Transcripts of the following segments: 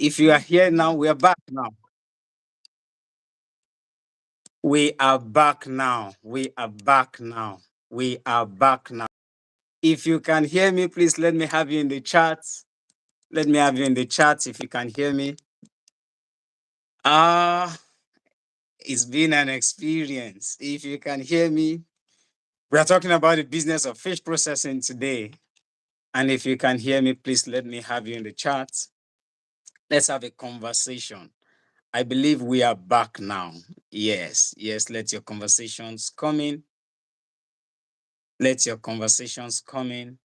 If you are here now, we are back now. We are back now. We are back now. We are back now. If you can hear me, please let me have you in the chat. Let me have you in the chat if you can hear me. Ah, it's been an experience. If you can hear me, we are talking about the business of fish processing today. And if you can hear me, please let me have you in the chat. Let's have a conversation. I believe we are back now. Yes, let your conversations come in. Let your conversations come in.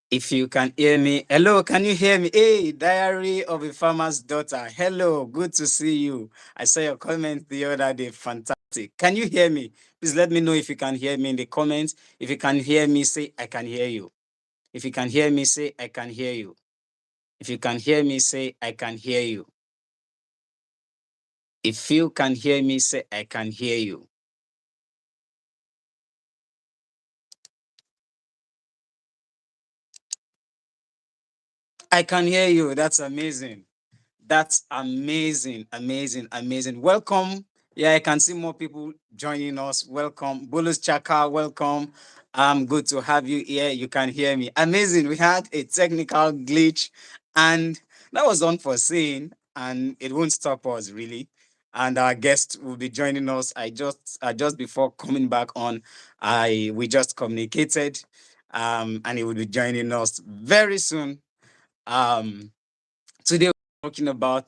If you can hear me, hello, can you hear me? Hey, Diary of a Farmer's Daughter. Hello, good to see you. I saw your comment the other day. Fantastic. Can you hear me? Please let me know if you can hear me in the comments. If you can hear me, say, I can hear you. If you can hear me, say, I can hear you. If you can hear me, say, I can hear you. If you can hear me, say, I can hear you. I can hear you. That's amazing. That's amazing, amazing, amazing. Welcome. Yeah, I can see more people joining us. Welcome. Bulus Chaka, welcome. Good to have you here. You can hear me. Amazing. We had a technical glitch and that was unforeseen and it won't stop us really. And our guest will be joining us. I just before coming back on, we just communicated and he will be joining us very soon. Today we're talking about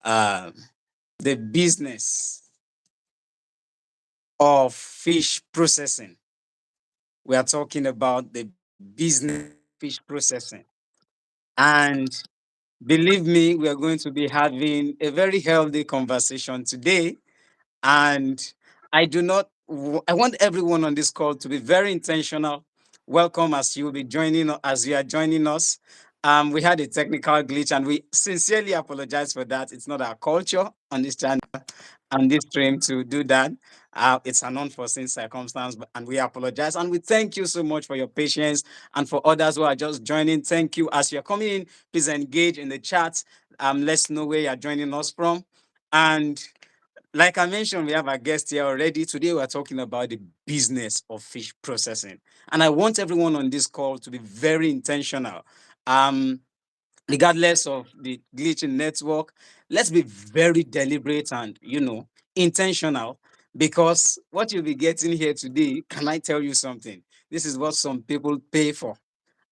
uh, the business of fish processing. We are talking about the business of fish processing, and believe me, we are going to be having a very healthy conversation today. And I want everyone on this call to be very intentional. Welcome as you will be as you are joining us. We had a technical glitch and we sincerely apologize for that. It's not our culture on this channel and this stream to do that. It's an unforeseen circumstance, and we apologize. And we thank you so much for your patience. And for others who are just joining, thank you. As you're coming in, please engage in the chat. Let's know where you're joining us from. And like I mentioned, we have a guest here already. Today, we're talking about the business of fish processing. And I want everyone on this call to be very intentional. Regardless of the glitching network, let's be very deliberate and, intentional, because what you'll be getting here today, can I tell you something? This is what some people pay for.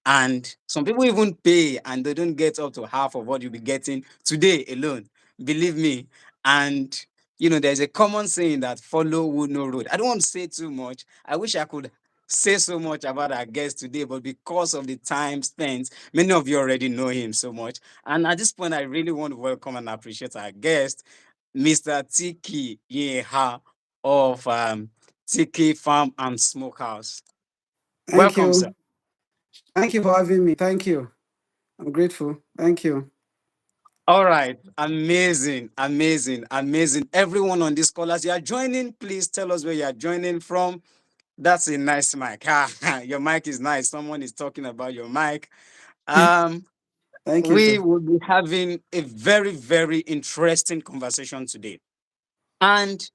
And some people even pay and they don't get up to half of what you'll be getting today alone. Believe me. And there's a common saying that follow who no road. I don't want to say too much. I wish I could say so much about our guest today, but because of the time spent, many of you already know him so much. And at this point, I really want to welcome and appreciate our guest, Mr. Tiki Yeha of Tiki Farm and Smokehouse. Thank Welcome, sir. you. Thank you for having me. Thank you. I'm grateful. Thank you. All right. Amazing. Amazing. Amazing. Everyone on this call, as you are joining, please tell us where you are joining from. That's a nice mic. Your mic is nice. Someone is talking about your mic. Um, Thank you, we sir. will be having a very, very interesting conversation today. And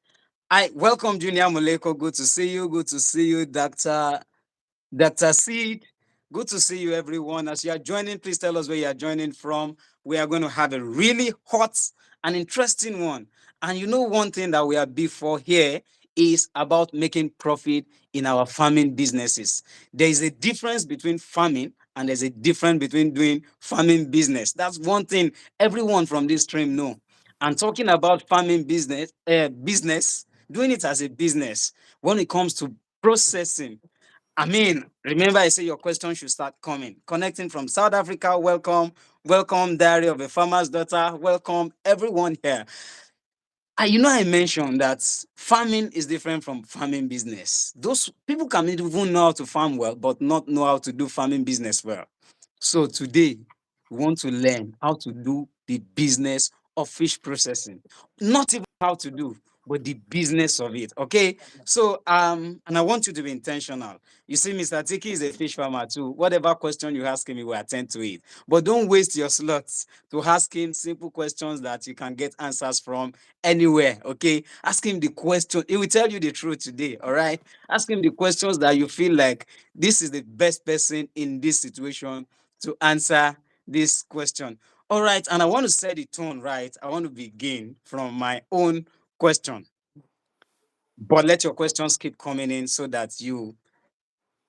I welcome Junior Moleko. Good to see you. Good to see you, Dr. Seed. Good to see you, everyone. As you are joining, please tell us where you are joining from. We are going to have a really hot and interesting one. And one thing that we are before here is about making profit in our farming businesses. There is a difference between farming and there's a difference between doing farming business. That's one thing everyone from this stream know. And talking about farming business, doing it as a business, when it comes to processing, remember I say your question should start coming. Connecting from South Africa, welcome. Welcome, Diary of a Farmer's Daughter. Welcome, everyone here. I mentioned that farming is different from farming business. Those people can even know how to farm well, but not know how to do farming business well. So today, we want to learn how to do the business of fish processing. Not even how to do. but the business of it. Okay. So and I want you to be intentional. You see, Mr. Tiki is a fish farmer too. Whatever question you ask him, he will attend to it. But don't waste your slots to ask him simple questions that you can get answers from anywhere. Okay. Ask him the question. He will tell you the truth today. All right. Ask him the questions that you feel like this is the best person in this situation to answer this question. All right. And I want to set the tone right. I want to begin from my own question. But let your questions keep coming in so that you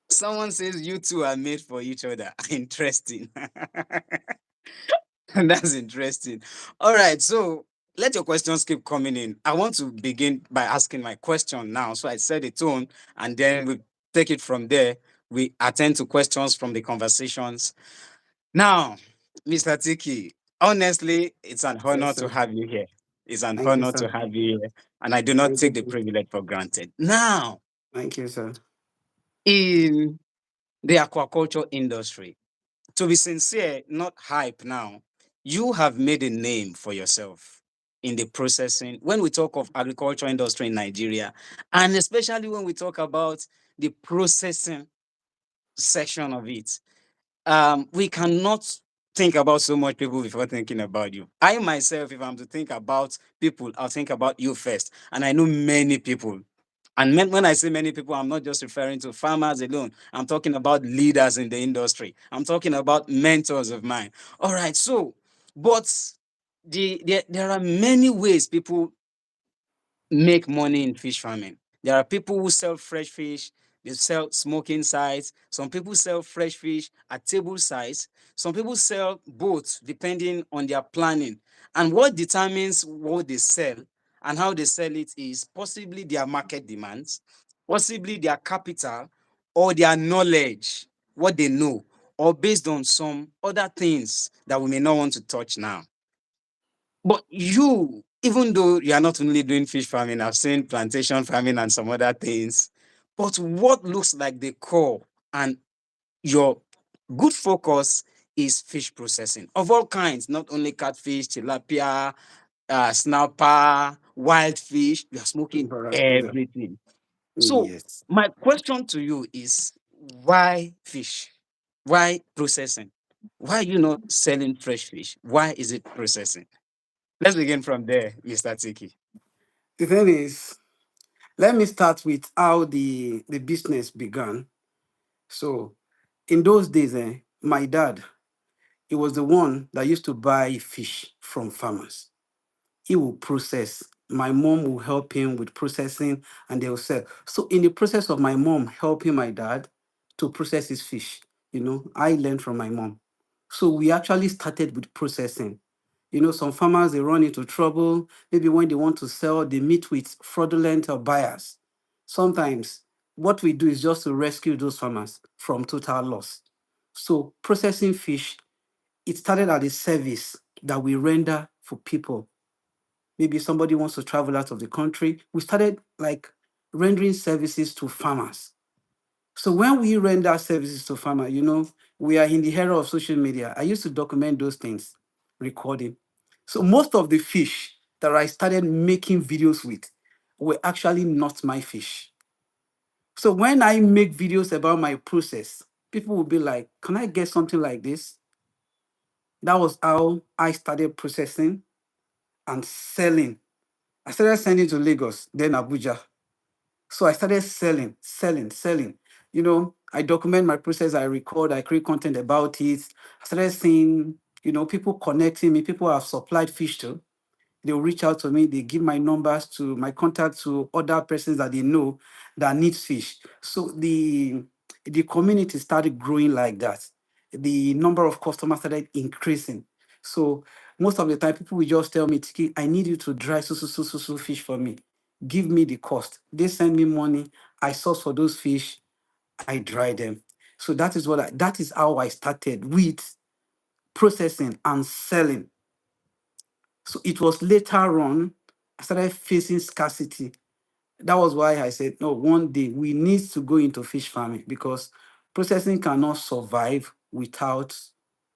someone says you two are made for each other. Interesting. That's interesting. All right. So let your questions keep coming in. I want to begin by asking my question now. So I set the tone and then we take it from there. We attend to questions from the conversations. Now, Mr. Tiki, honestly, it's an Yes, honor to sir. have you here. It's an Thank you, honor to sir. have you here. And I do not Thank you, take the sir. privilege for granted. Now, Thank you, sir. in the aquaculture industry, to be sincere, not hype now, you have made a name for yourself in the processing. When we talk of agriculture industry in Nigeria, and especially when we talk about the processing section of it, we cannot think about so much people before thinking about you. I myself, if I'm to think about people, I'll think about you first. And I know many people. And when I say many people, I'm not just referring to farmers alone. I'm talking about leaders in the industry. I'm talking about mentors of mine. All right. So, but there are many ways people make money in fish farming. There are people who sell fresh fish, they sell smoking sites. Some people sell fresh fish at table sites. Some people sell both depending on their planning. And what determines what they sell and how they sell it is possibly their market demands, possibly their capital, or their knowledge, what they know, or based on some other things that we may not want to touch now. But you, even though you are not only doing fish farming, I've seen plantation farming and some other things. But what looks like the core and your good focus is fish processing of all kinds, not only catfish, tilapia, snapper, wild fish. You are smoking Barracuda. everything. So Yes. my question to you is why fish? Why processing? Why are you not selling fresh fish? Why is it processing? Let's begin from there, Mr. Tiki. The thing is, let me start with how the business began. So, in those days, my dad, he was the one that used to buy fish from farmers. He will process. My mom will help him with processing and they will sell. So, in the process of my mom helping my dad to process his fish, I learned from my mom. So, we actually started with processing. Some farmers, they run into trouble. Maybe when they want to sell, they meet with fraudulent buyers. Sometimes, what we do is just to rescue those farmers from total loss. So, processing fish, it started as a service that we render for people. Maybe somebody wants to travel out of the country. We started like rendering services to farmers. So when we render services to farmers, we are in the era of social media. I used to document those things, recording. So most of the fish that I started making videos with were actually not my fish. So when I make videos about my process, people will be like, can I get something like this? That was how I started processing and selling. I started sending to Lagos, then Abuja. So I started selling. I document my process, I record, I create content about it. I started seeing, people connecting me, people I've supplied fish to. They'll reach out to me, they give my numbers to my contact to other persons that they know that need fish. So the community started growing like that. The number of customers started increasing. So most of the time, people will just tell me, Tiki, I need you to dry so fish for me. Give me the cost. They send me money. I source for those fish. I dry them. So that is how I started with processing and selling. So it was later on I started facing scarcity. That was why I said, no, one day we need to go into fish farming because processing cannot survive without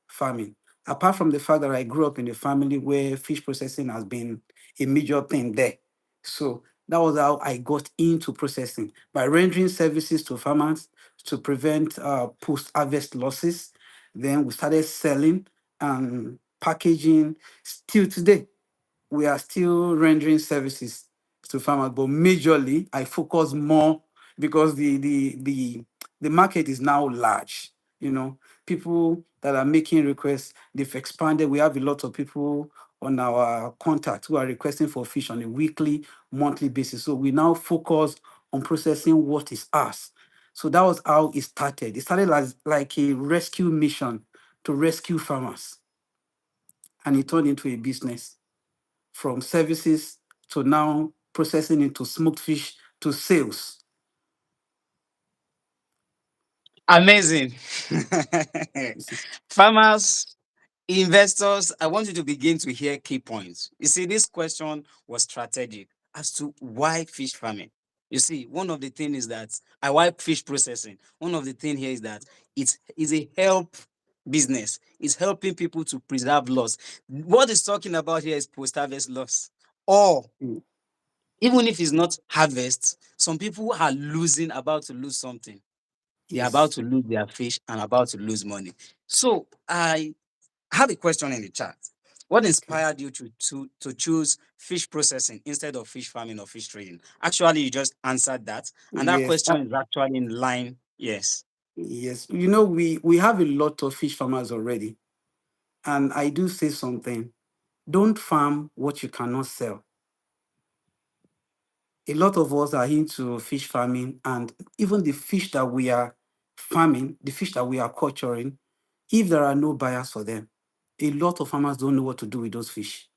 farming. Apart from the fact that I grew up in a family where fish processing has been a major thing there. So That was how I got into processing by rendering services to farmers to prevent post harvest losses. Then we started selling and packaging. Still today, we are still rendering services to farmers, but majorly I focus more because the market is now large. You know, people that are making requests, they've expanded. We have a lot of people on our contact who are requesting for fish on a weekly, monthly basis. So we now focus on processing what is ours. So that was how it started. It started as like a rescue mission to rescue farmers, and it turned into a business from services to now processing into smoked fish to sales. Amazing. Farmers, investors, I want you to begin to hear key points. You see, this question was strategic as to why fish farming. You see, one of the things is that I why fish processing. One of the things here is that it is a help business. It's helping people to preserve loss. What it's talking about here is post-harvest loss. Or Mm. even if it's not harvest, some people are losing, about to lose something. They're about Yes, to lose their fish and about to lose money. So I have a question in the chat. What okay. inspired you to choose fish processing instead of fish farming or fish trading? Actually, you just answered that, and that Yes, question is actually in line. Yes. yes. You know, we have a lot of fish farmers already, and I do say something. Don't farm what you cannot sell. A lot of us are into fish farming, and even the fish that we are farming, the fish that we are culturing, if there are no buyers for them, a lot of farmers don't know what to do with those fish.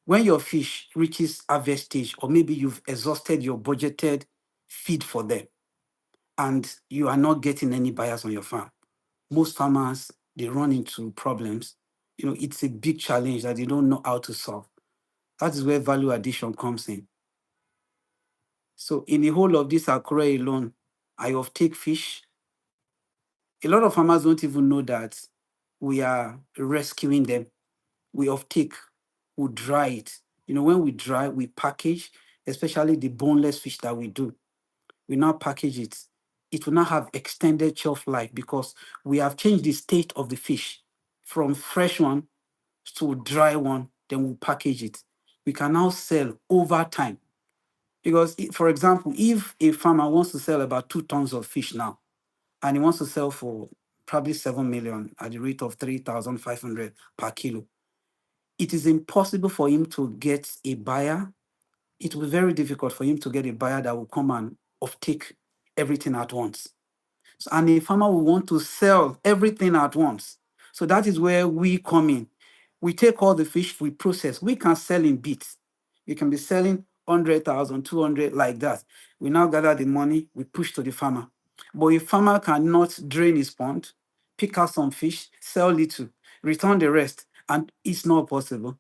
When your fish reaches harvest stage, or maybe you've exhausted your budgeted feed for them and you are not getting any buyers on your farm, most farmers, they run into problems. You know, it's a big challenge that they don't know how to solve. That is where value addition comes in. So in the whole of this Akure alone, I take fish. A lot of farmers don't even know that we are rescuing them. We take, we dry it. You know, when we dry, we package, especially the boneless fish that we do. We now package it. It will now have extended shelf life because we have changed the state of the fish from fresh one to dry one. Then we'll package it. We can now sell over time. Because, for example, if a farmer wants to sell about 2 tons of fish now, and he wants to sell for probably 7 million at the rate of 3,500 per kilo, it is impossible for him to get a buyer. It will be very difficult for him to get a buyer that will come and offtake everything at once. So, and a farmer will want to sell everything at once. So that is where we come in. We take all the fish, we process. We can sell in bits. We can be selling 100,000, 200, like that. We now gather the money, we push to the farmer. But a farmer cannot drain his pond, pick out some fish, sell little, return the rest, and it's not possible.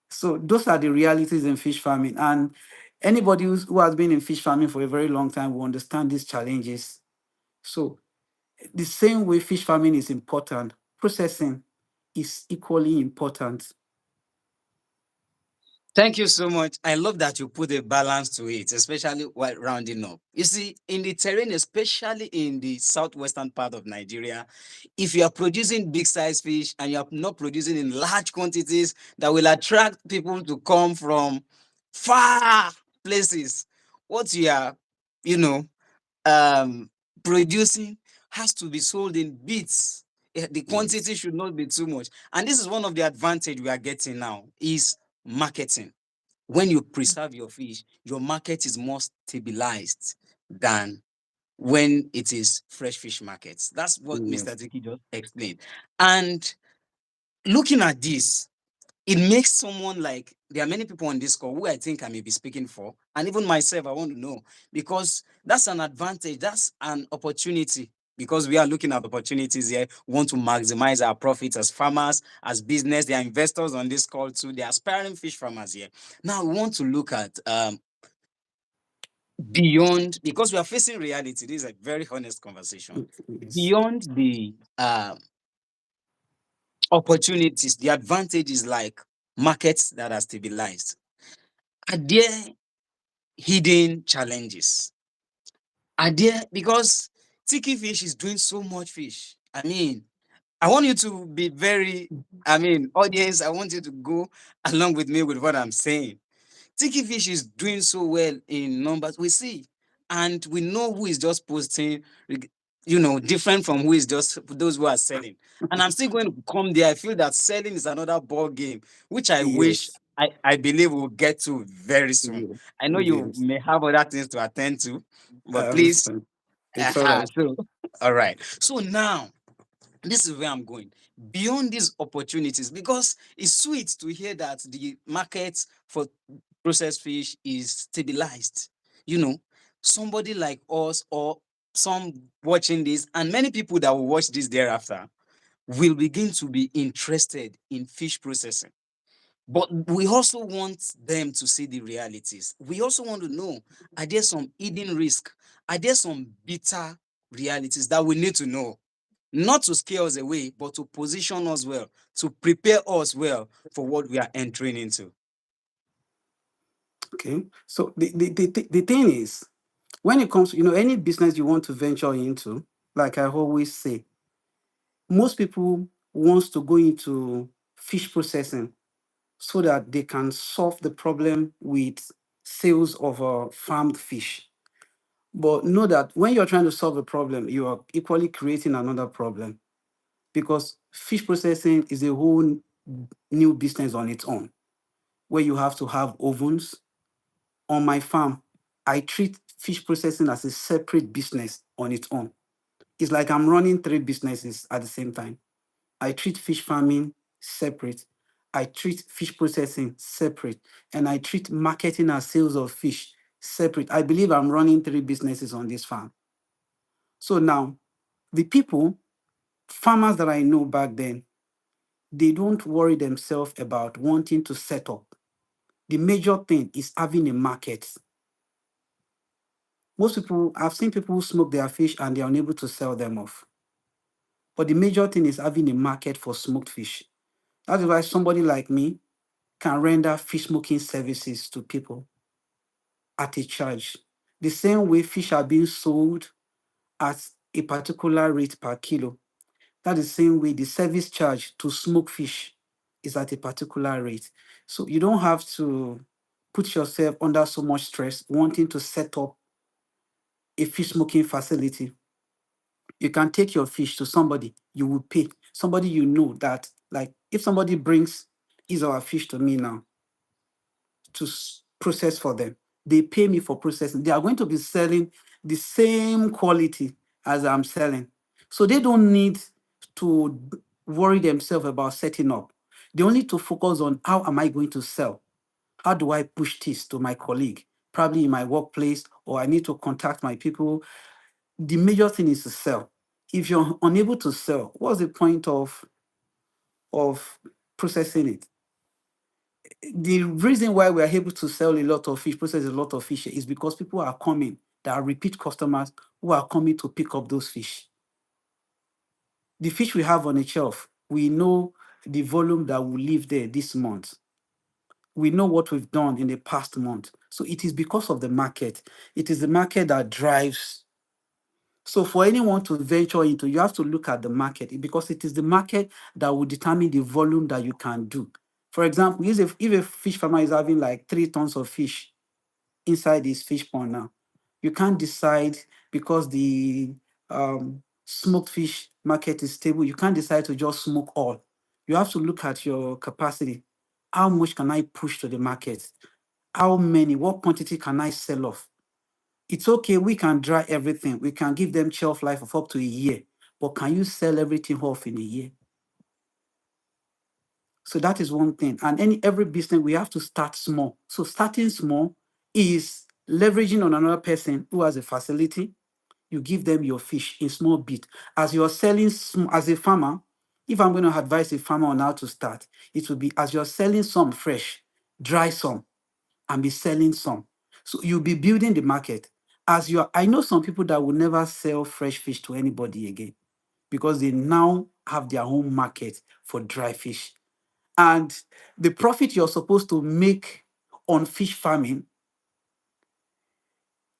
So those are the realities in fish farming. And anybody who has been in fish farming for a very long time will understand these challenges. So the same way fish farming is important, processing is equally important. Thank you so much. I love that you put a balance to it, especially while rounding up. You see, in the terrain, especially in the southwestern part of Nigeria, if you are producing big size fish and you are not producing in large quantities that will attract people to come from far places, what you are, you know, um, producing has to be sold in bits. The quantity Yes. should not be too much. And this is one of the advantage we are getting now is marketing. When you preserve your fish, your market is more stabilized than when it is fresh fish markets. That's what Mr. Yes. Tiki just explained. And looking at this, it makes someone like there are many people on this call who I think I may be speaking for, and even myself, I want to know because that's an advantage, that's an opportunity. Because we are looking at opportunities here, we want to maximize our profits as farmers, as business. There are investors on this call too. They are aspiring fish farmers here. Now we want to look at beyond because we are facing reality. This is a very honest conversation. Yes. Beyond the opportunities, the advantage is like markets that are stabilized. Are there hidden challenges? Are there, because TikiFish is doing so much fish. I mean, I want you to be very, I mean, audience, I want you to go along with me with what I'm saying. TikiFish is doing so well in numbers. We see, and we know who is just posting, different from who is just those who are selling. And I'm still going to come there. I feel that selling is another ball game, which I wish Yes. I believe we'll get to very soon. Yeah. I know you Yes. may have other things to attend to, I but please, understand. It's all right. so all right. So now this is where I'm going. Beyond these opportunities, because it's sweet to hear that the market for processed fish is stabilized. You know, somebody like us or some watching this, and many people that will watch this thereafter, will begin to be interested in fish processing. But we also want them to see the realities. We also want to know, are there some hidden risk? Are there some bitter realities that we need to know? Not to scare us away, but to position us well, to prepare us well for what we are entering into. Okay. So the thing is, when it comes to, any business you want to venture into, like I always say, most people wants to go into fish processing so that they can solve the problem with sales of farmed fish. But know that when you're trying to solve a problem, you are equally creating another problem, because fish processing is a whole new business on its own, where you have to have ovens. On my farm, I treat fish processing as a separate business on its own. It's like I'm running three businesses at the same time. I treat fish farming separate. I treat fish processing separate. And I treat marketing and sales of fish separate. I believe I'm running three businesses on this farm. So now, the people, farmers that I know back then, they don't worry themselves about wanting to set up. The major thing is having a market. Most people, I've seen people who smoke their fish and they're unable to sell them off. But the major thing is having a market for smoked fish. That's why somebody like me can render fish smoking services to people at a charge. The same way fish are being sold at a particular rate per kilo. That's the same way the service charge to smoke fish is at a particular rate. So you don't have to put yourself under so much stress wanting to set up a fish smoking facility. You can take your fish to somebody, you will pay. Somebody you know that, like, if somebody brings his or her fish to me now to process for them, they pay me for processing. They are going to be selling the same quality as I'm selling. So they don't need to worry themselves about setting up. They only need to focus on how am I going to sell? How do I push this to my colleague, probably in my workplace, or I need to contact my people. The major thing is to sell. If you're unable to sell, what's the point of processing it? The reason why we are able to sell a lot of fish, process a lot of fish, is because people are coming, that are repeat customers who are coming to pick up those fish. The fish we have on a shelf, we know the volume that will leave there this month. We know what we've done in the past month. So it is because of the market. It is the market that drives. So for anyone to venture into, you have to look at the market, because it is the market that will determine the volume that you can do. For example, if a fish farmer is having like 3 tons of fish inside his fish pond now, you can't decide, because the smoked fish market is stable, you can't decide to just smoke all. You have to look at your capacity. How much can I push to the market? What quantity can I sell off? It's okay, we can dry everything. We can give them shelf life of up to a year. But can you sell everything off in a year? So that is one thing. And every business, we have to start small. So starting small is leveraging on another person who has a facility. You give them your fish in small bit. As you're selling, as a farmer, if I'm going to advise a farmer on how to start, it will be, as you're selling some fresh, dry some and be selling some. So you'll be building the market. I know some people that will never sell fresh fish to anybody again, because they now have their own market for dry fish. And the profit you're supposed to make on fish farming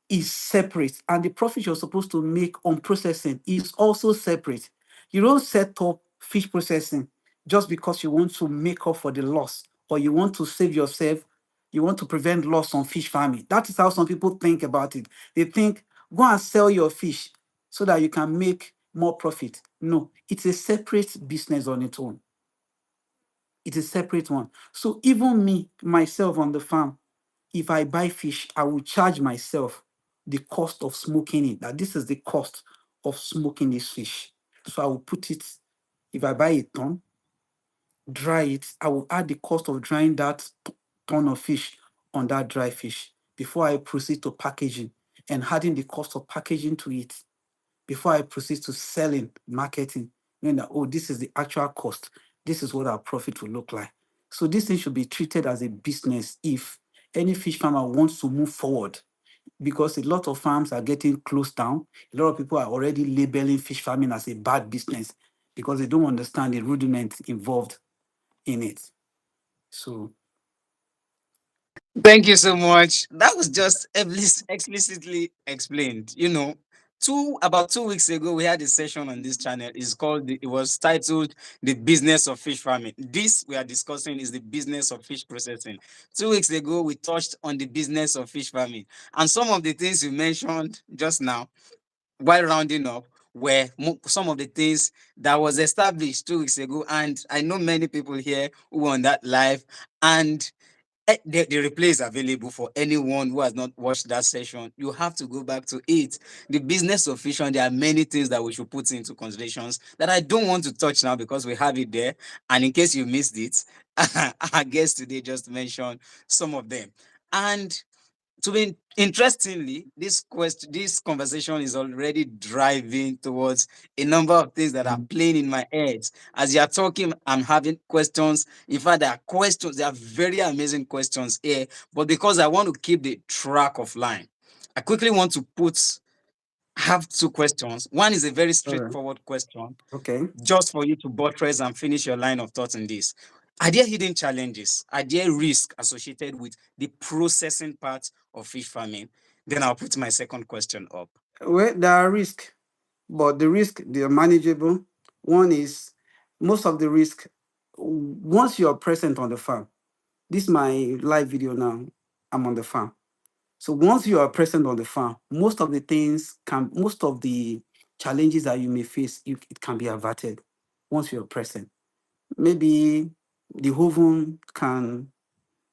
is separate, and the profit you're supposed to make on processing is also separate. You don't set up fish processing just because you want to make up for the loss, or you want to save yourself, you want to prevent loss on fish farming. That is how some people think about it. They think, go and sell your fish so that you can make more profit. No, it's a separate business on its own. It's a separate one. So even me, myself on the farm, if I buy fish, I will charge myself the cost of smoking it. That this is the cost of smoking this fish. So I will put it, if I buy a ton, dry it, I will add the cost of drying that ton of fish on that dry fish before I proceed to packaging and adding the cost of packaging to it before I proceed to selling, marketing, knowing that, oh, this is the actual cost. This is what our profit will look like. So this thing should be treated as a business if any fish farmer wants to move forward, because a lot of farms are getting closed down. A lot of people are already labeling fish farming as a bad business because they don't understand the rudiment involved in it. So, Thank you so much. That was just explicitly explained. About 2 weeks ago, we had a session on this channel. It was titled "The Business of Fish Farming." This we are discussing is the business of fish processing. 2 weeks ago, we touched on the business of fish farming, and some of the things you mentioned just now, while rounding up, were some of the things that was established 2 weeks ago. And I know many people here who were on that live, and the replay is available for anyone who has not watched that session. You have to go back to it. The business of fish, and there are many things that we should put into considerations that I don't want to touch now because we have it there. And in case you missed it, our guest today just mentioned some of them. And to be interestingly, this conversation is already driving towards a number of things that are playing in my head. As you are talking, I'm having questions. In fact, there are questions, there are very amazing questions here. But because I want to keep the track of line, I quickly want to have two questions. One is a very all right. straightforward question, Okay. just for you to buttress and finish your line of thought in this. Are there hidden challenges? Are there risks associated with the processing part of fish farming? Then I'll put my second question up. Well, there are risks, but the risk, they are manageable. One is most of the risk, once you're present on the farm. This is my live video now. I'm on the farm. So once you are present on the farm, most of the challenges that you may face, it can be averted once you're present. Maybe the oven can,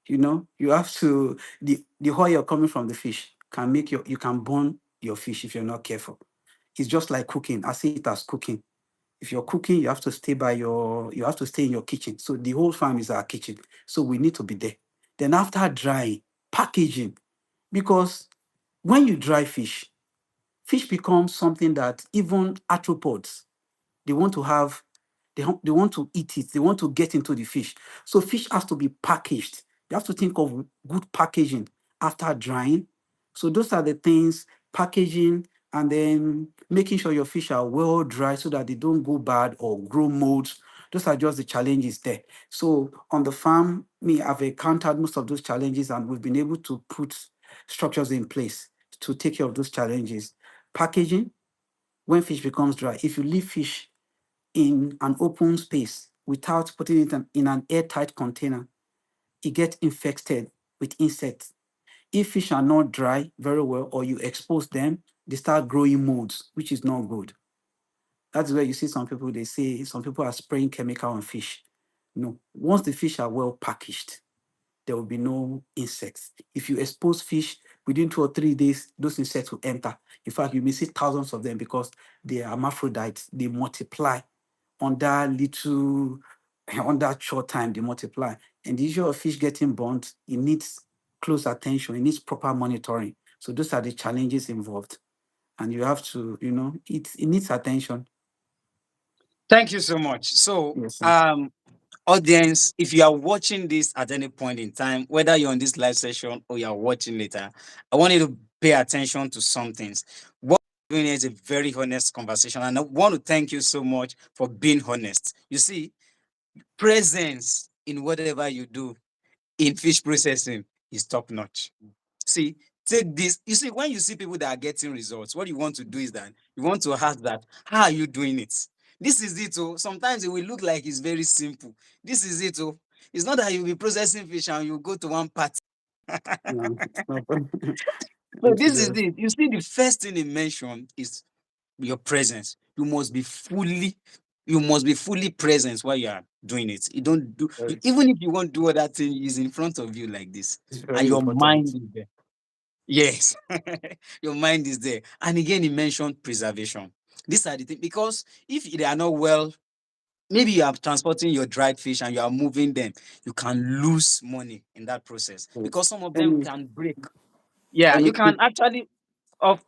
you have to, the oil coming from the fish can you can burn your fish if you're not careful. It's just like cooking. I see it as cooking. If you're cooking, you have to stay in your kitchen. So the whole farm is our kitchen. So we need to be there. Then after drying, packaging. Because when you dry fish, fish becomes something that even arthropods, they want to have, they want to eat it, they want to get into the fish. So fish has to be packaged. You have to think of good packaging after drying. So those are the things, packaging, and then making sure your fish are well dry so that they don't go bad or grow molds. Those are just the challenges there. So on the farm, I've encountered most of those challenges, and we've been able to put structures in place to take care of those challenges. Packaging, when fish becomes dry, if you leave fish in an open space without putting it in an airtight container, it gets infected with insects. If fish are not dry very well or you expose them, they start growing molds, which is not good. That's where you see they say some people are spraying chemical on fish. No, once the fish are well packaged, there will be no insects. If you expose fish within 2 or 3 days, those insects will enter. In fact, you may see thousands of them because they are hermaphrodites. They multiply on that little, on that short time, they multiply. And the issue of fish getting burnt, it needs close attention, it needs proper monitoring. So those are the challenges involved. And you have to, it needs attention. Thank you so much. So, Yes, yes. audience, if you are watching this at any point in time, whether you're on this live session or you're watching later, I want you to pay attention to some things. What we're doing here is a very honest conversation, and I want to thank you so much for being honest. You see, presence in whatever you do in fish processing is top notch. See, take this. You see, when you see people that are getting results, what you want to do is that you want to ask that, how are you doing it? This is it. Oh, sometimes it will look like it's very simple. This is it. Oh, it's not that you'll be processing fish and you go to one party. No, it's not. So It's this is just it. You see, the first thing they mention is your presence. You must be fully present while you are doing it. You don't do even if you want to do other thing, is in front of you like this, it's and very your mind important. is there. Yes, your mind is there. And again, he mentioned preservation. These are the things, because if they are not well, maybe you are transporting your dried fish and you are moving them, you can lose money in that process So, because some of let them me can break. Yeah, let me you quick. can actually of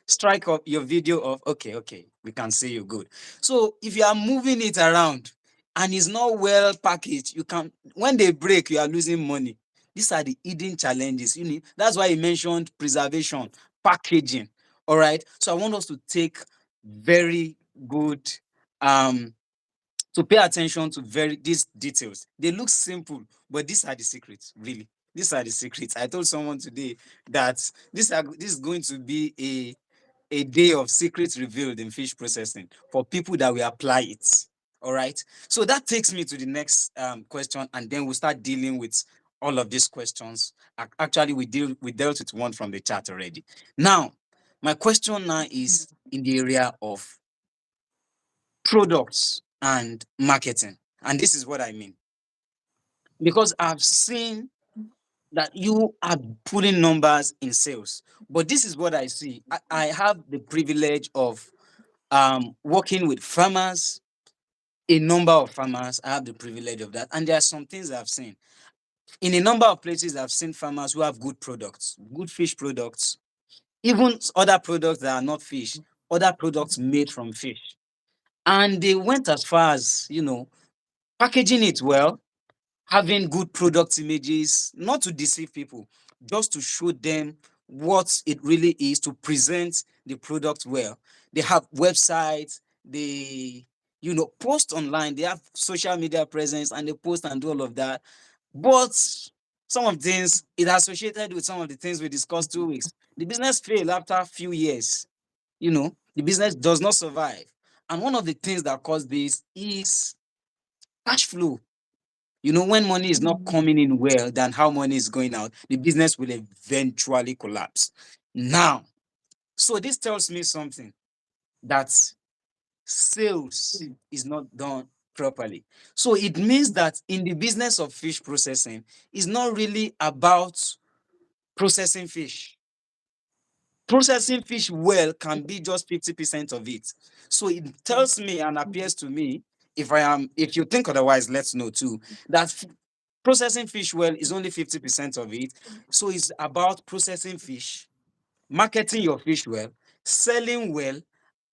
strike up your video of, okay, we can see you good. So if you are moving it around and it's not well packaged, you can, when they break, you are losing money. These are the hidden challenges. You need, that's why he mentioned preservation, packaging. All right. So I want us to take very good to pay attention to very these details. They look simple, but these are the secrets, really. These are the secrets. I told someone today that this is going to be a day of secrets revealed in fish processing for people that will apply it. All right. So that takes me to the next question, and then we'll start dealing with all of these questions. Actually, we dealt with one from the chat already. Now, my question now is in the area of products and marketing. And this is what I mean. Because I've seen that you are putting numbers in sales. But this is what I see. I have the privilege of working with farmers, a number of farmers. I have the privilege of that. And there are some things I've seen. In a number of places, I've seen farmers who have good products, good fish products, even other products that are not fish, other products made from fish. And they went as far as, packaging it well, having good product images, not to deceive people, just to show them what it really is, to present the product well. They have websites, they, post online, they have social media presence, and they post and do all of that. But some of the things it associated with some of the things we discussed 2 weeks. The business failed after a few years. The business does not survive. And one of the things that caused this is cash flow. When money is not coming in well than how money is going out, the business will eventually collapse. Now, so this tells me something, that sales is not done properly. So it means that in the business of fish processing, it's not really about processing fish. Processing fish well can be just 50% of it. So it tells me and appears to me, if you think otherwise, let's know too, that processing fish well is only 50% of it. So it's about processing fish, marketing your fish well, selling well,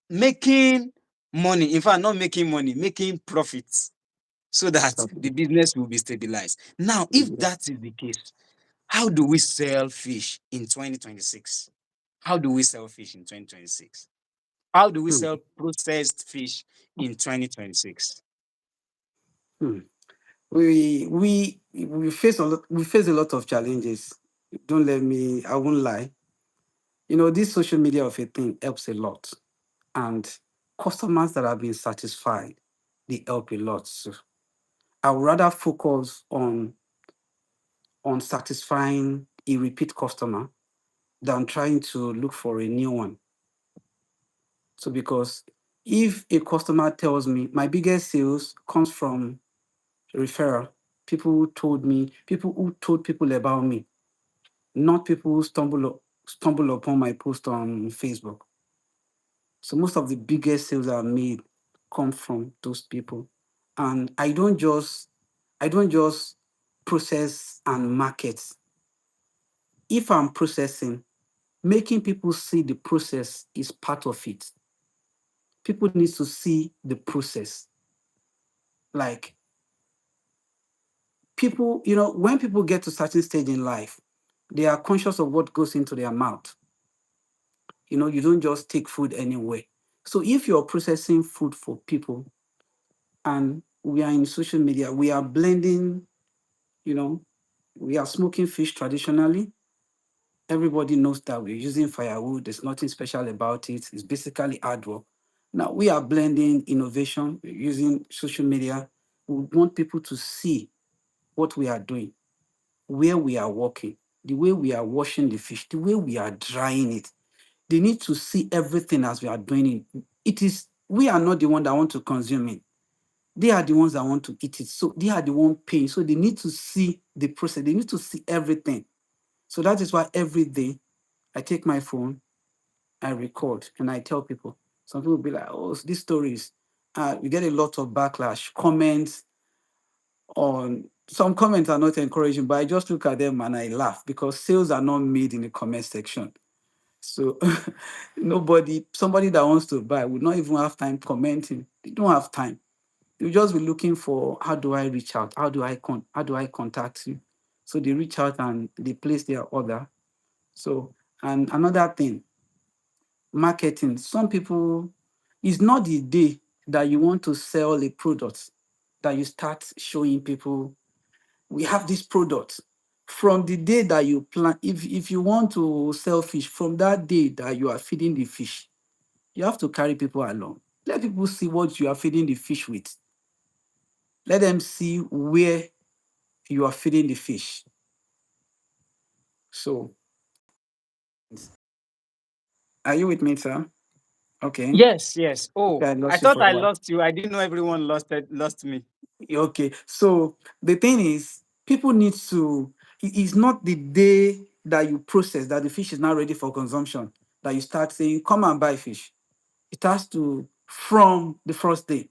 making money. In fact, not making money, making profits, so that the business will be stabilized. Now, if that is the case, how do we sell fish in 2026? How do we sell fish in 2026? How do we Hmm, sell processed fish in 2026? hmm. We face a lot of challenges. Don't let me. I won't lie. This social media of a thing helps a lot, and customers that have been satisfied, they help a lot. So I would rather focus on satisfying a repeat customer than trying to look for a new one. So because if a customer tells me my biggest sales comes from referral, people who told people about me, not people who stumble upon my post on Facebook. So most of the biggest sales I've made come from those people. And I don't just process and market. If I'm processing, making people see the process is part of it. People need to see the process. Like people, when people get to certain stage in life, they are conscious of what goes into their mouth. You don't just take food anywhere. So if you're processing food for people and we are in social media, we are blending, you know, We are smoking fish traditionally. Everybody knows that we're using firewood. There's nothing special about it. It's basically hard work. Now we are blending innovation, we're using social media. We want people to see what we are doing, where we are working, the way we are washing the fish, the way we are drying it. They need to see everything as we are doing it. It is we are not the one that want to consume it. They are the ones that want to eat it. So they are the one paying. So they need to see the process. They need to see everything. So that is why every day I take my phone, I record, and I tell people. Some people will be like, "Oh, these stories." We get a lot of backlash, comments on. Some comments are not encouraging, but I just look at them and I laugh because sales are not made in the comment section. So somebody that wants to buy would not even have time commenting. They don't have time. You just be looking for how do I reach out? How do I contact you? So they reach out and they place their order. So and another thing, marketing. Some people, it's not the day that you want to sell a product that you start showing people we have this product. From the day that you plan, if you want to sell fish, from that day that you are feeding the fish, you have to carry people along. Let people see what you are feeding the fish with. Let them see where you are feeding the fish. So, are you with me, sir? Okay. Yes, yes. Okay, Oh, I I lost you thought for a I while. lost you. I didn't know everyone lost me. Okay. So the thing is, people need to. It's not the day that you process that the fish is now ready for consumption that you start saying, "Come and buy fish." It has to from the first day.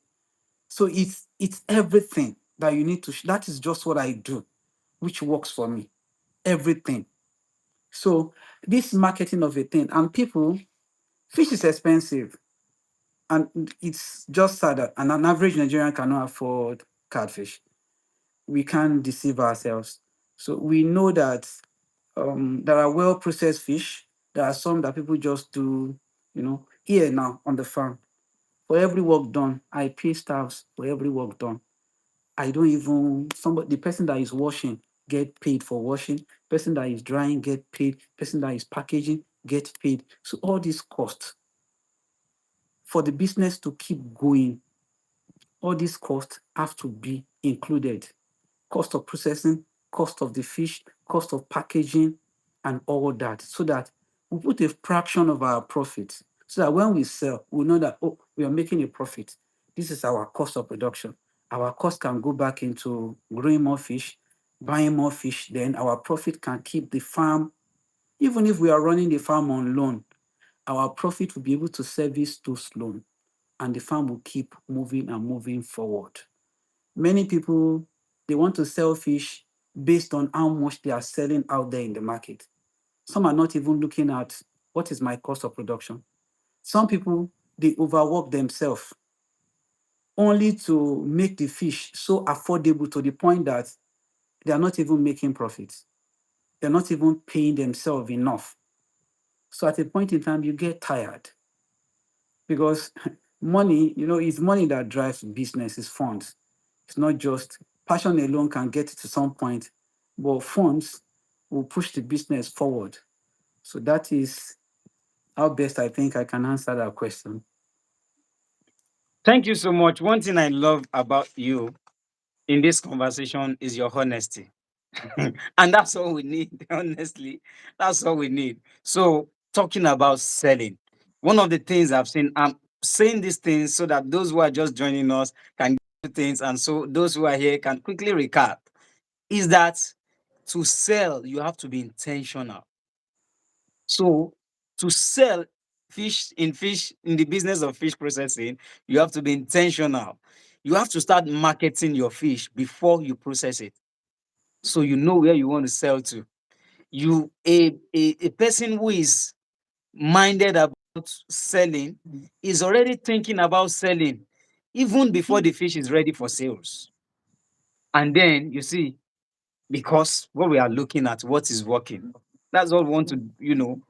So it's everything that you need to. That is just what I do, which works for me. Everything. So this marketing of a thing and people, fish is expensive, and it's just sad that an average Nigerian cannot afford catfish. We can't deceive ourselves. So we know that there are well processed fish. There are some that people just do, here now on the farm. For every work done, I pay staffs for every work done. I don't even somebody the person that is washing get paid for washing, person that is drying get paid, person that is packaging get paid. So all these costs for the business to keep going, all these costs have to be included. Cost of processing, cost of the fish, cost of packaging, and all that, so that we put a fraction of our profit. So that when we sell, we know that, oh, we are making a profit. This is our cost of production. Our cost can go back into growing more fish, buying more fish, then our profit can keep the farm. Even if we are running the farm on loan, our profit will be able to service those loans and the farm will keep moving and moving forward. Many people, they want to sell fish based on how much they are selling out there in the market. Some are not even looking at what is my cost of production. Some people, they overwork themselves only to make the fish so affordable to the point that they are not even making profits. They're not even paying themselves enough. So at a point in time, you get tired because money, it's money that drives business, is funds. It's not just passion alone can get it to some point, but funds will push the business forward. So that is how best I think I can answer that question. Thank you so much. One thing I love about you in this conversation is your honesty. And that's all we need, honestly. That's all we need. So, talking about selling, one of the things I've seen, I'm saying these things so that those who are just joining us can get things, and so those who are here can quickly recap, is that to sell, you have to be intentional. So, to sell fish in the business of fish processing, you have to be intentional. You have to start marketing your fish before you process it, so you know where you want to sell to. A person who is minded about selling is already thinking about selling even before the fish is ready for sales. And then you see, because what we are looking at, what is working, that's what we want to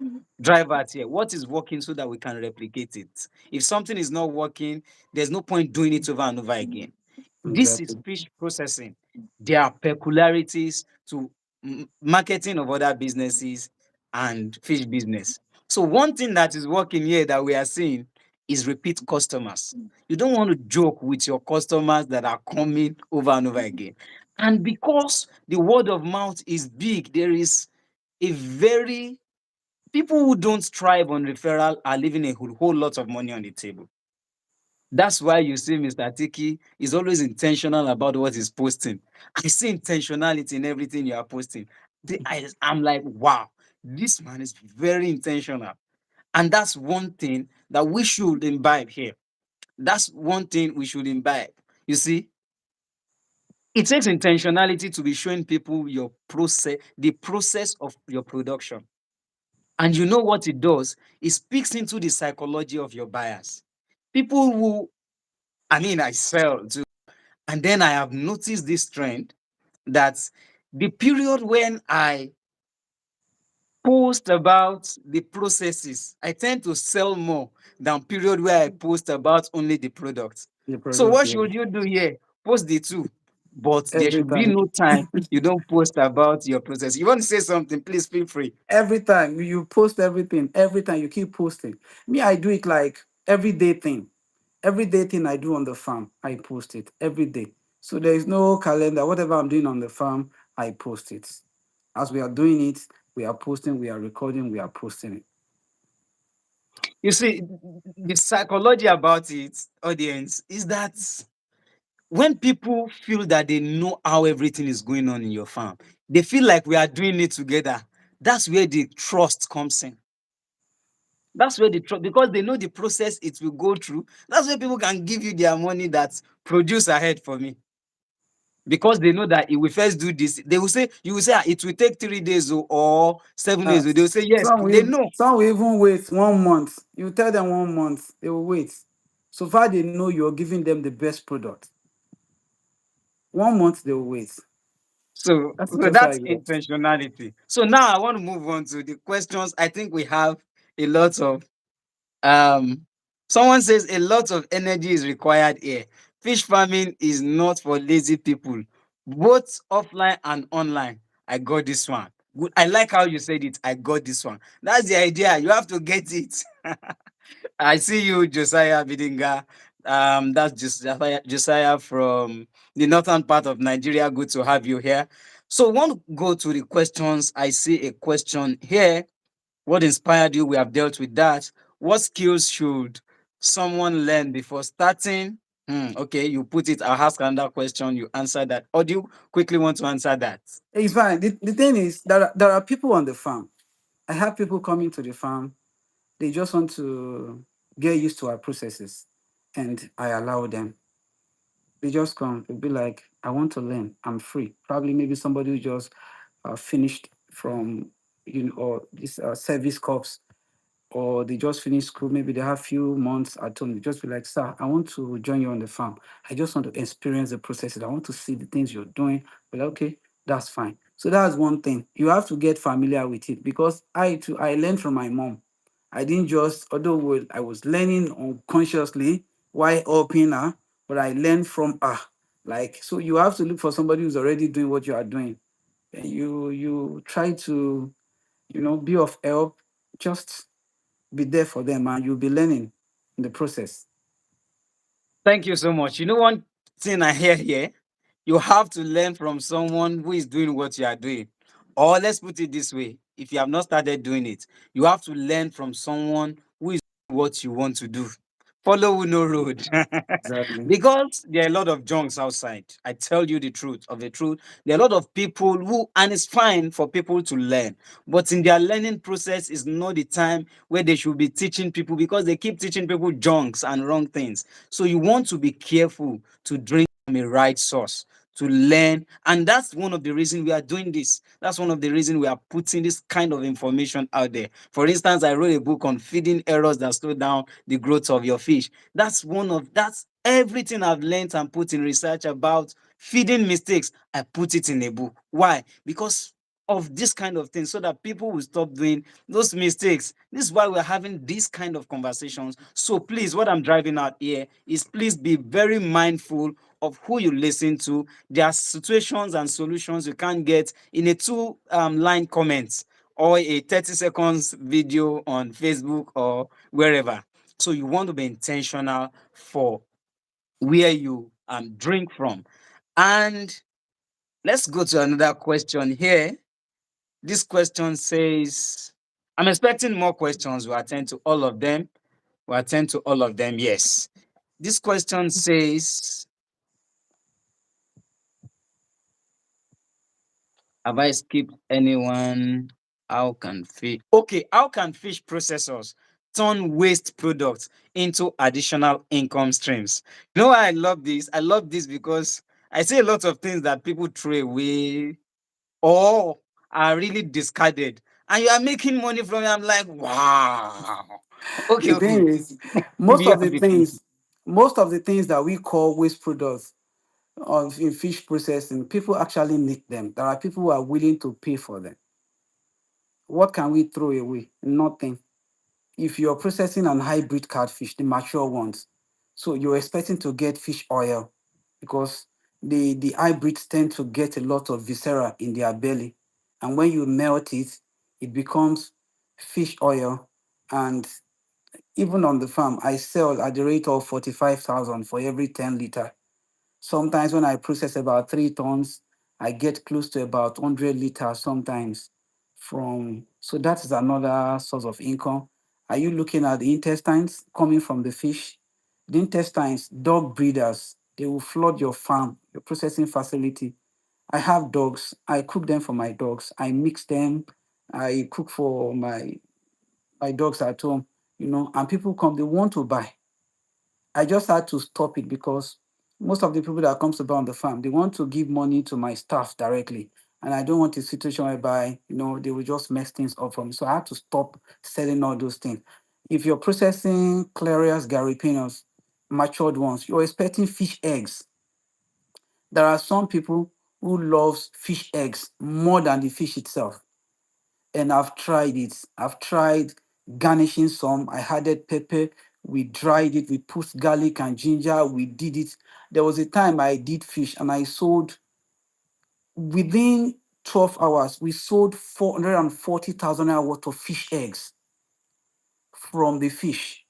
drive at here. What is working so that we can replicate it. If something is not working, there's no point doing it over and over again. This is Exactly. fish processing. There are peculiarities to marketing of other businesses and fish business. So one thing that is working here that we are seeing is repeat customers. You don't want to joke with your customers that are coming over and over again. And because the word of mouth is big, there is a very people who don't thrive on referral are leaving a whole lot of money on the table. That's why you see Mr. Tiki is always intentional about what he's posting. I see intentionality in everything you are posting. I'm like, wow, this man is very intentional. And that's one thing that we should imbibe here. That's one thing we should imbibe. You see, it takes intentionality to be showing people your process, the process of your production. And you know what it does? It speaks into the psychology of your buyers. People who, I mean, I sell too. And then I have noticed this trend that the period when I post about the processes, I tend to sell more than period where I post about only the product. The So product, what yeah. should you do here? Post the two, but there Every should be time. no time you don't post about your process. You want to say something, please feel free. Every time you post everything, every time you keep posting. Me, I do it like everyday thing. Everyday thing I do on the farm, I post it every day. So there is no calendar. Whatever I'm doing on the farm, I post it. As we are doing it, we are posting, we are recording, we are posting it. You see, the psychology about it, audience, is that when people feel that they know how everything is going on in your farm, they feel like we are doing it together. That's where the trust comes in. That's where the trust, because they know the process it will go through. That's where people can give you their money that produce ahead for me. Because they know that if we first do this, they will say, you will say, "Ah, it will take 3 days or 7 days." They will say, yes, they know. Some will even wait 1 month. You tell them 1 month, they will wait. So far they know you're giving them the best product. 1 month they will wait. So, That's so just how that's it works. intentionality. So now I want to move on to the questions. I think we have a lot of Um, someone says a lot of energy is required here. Fish farming is not for lazy people, both offline and online. I got this one. Good. I like how you said it. I got this one. That's the idea. You have to get it. I see you, Josiah Bidinga. That's just Josiah from the northern part of Nigeria. Good to have you here. So, want to go to the questions. I see a question here. What inspired you? We have dealt with that. What skills should someone learn before starting? Okay, you put it. I'll ask another question. You answer that. Or do you quickly want to answer that? It's fine. The thing is, there are people on the farm. I have people coming to the farm. They just want to get used to our processes. And I allow them. They just come. They'll be like, I want to learn. I'm free. Probably maybe somebody who just finished from, or this service corps, or they just finished school, maybe they have few months at home, they just be like, sir, I want to join you on the farm. I just want to experience the processes. I want to see the things you're doing. But okay, that's fine. So that's one thing. You have to get familiar with it because I too, I learned from my mom. I didn't just, although I was learning unconsciously while helping her, but I learned from her. Like, so you have to look for somebody who's already doing what you are doing. And you try to, be of help. Just be there for them and you'll be learning in the process. Thank you so much. You know, one thing I hear here, you have to learn from someone who is doing what you are doing. Or let's put it this way, if you have not started doing it, you have to learn from someone who is doing what you want to do. Follow no road. Exactly. Because there are a lot of junks outside. I tell you the truth of the truth. There are a lot of people who, and it's fine for people to learn, but in their learning process is not the time where they should be teaching people because they keep teaching people junks and wrong things. So you want to be careful to drink from a right source to learn. And that's one of the reasons we are doing this. That's one of the reasons we are putting this kind of information out there. For instance, I wrote a book on feeding errors that slow down the growth of your fish. That's everything I've learned and put in research about feeding mistakes. I put it in a book. Why? Because of this kind of thing so that people will stop doing those mistakes. This is why we're having these kind of conversations. So please, what I'm driving out here is please be very mindful of who you listen to. There are situations and solutions you can't get in a two line comment or a 30 seconds video on Facebook or wherever. So you want to be intentional for where you drink from. And let's go to another question here. This question says, I'm expecting more questions. We'll attend to all of them. We'll attend to all of them. Yes. This question says, have I skipped anyone? How can fish? Okay, how can fish processors turn waste products into additional income streams? You know why I love this? I love this because I see a lot of things that people throw away or are really discarded, and you are making money from it. I'm like, wow. Okay, The okay. thing is, Give most you of the have it. things, most of the things that we call waste products of in fish processing, people actually need them. There are people who are willing to pay for them. What can we throw away? Nothing. If you're processing an hybrid catfish, the mature ones, so you're expecting to get fish oil because the hybrids tend to get a lot of viscera in their belly, and when you melt it, it becomes fish oil. And even on the farm, I sell at the rate of 45,000 for every 10 liter. Sometimes when I process about 3 tons, I get close to about 100 liters sometimes from, so that is another source of income. Are you looking at the intestines coming from the fish? The intestines, dog breeders, they will flood your farm, your processing facility. I have dogs. I cook them for my dogs. I mix them. I cook for my dogs at home, and people come, they want to buy. I just had to stop it because most of the people that comes to buy on the farm, they want to give money to my staff directly. And I don't want a situation whereby, they will just mess things up for me. So I had to stop selling all those things. If you're processing Clarias garipinos, matured ones, you're expecting fish eggs. There are some people who loves fish eggs more than the fish itself, and I've tried it. I've tried garnishing some. I added pepper. We dried it. We put garlic and ginger. We did it. There was a time I did fish and I sold within 12 hours. We sold 440,000 worth of fish eggs from the fish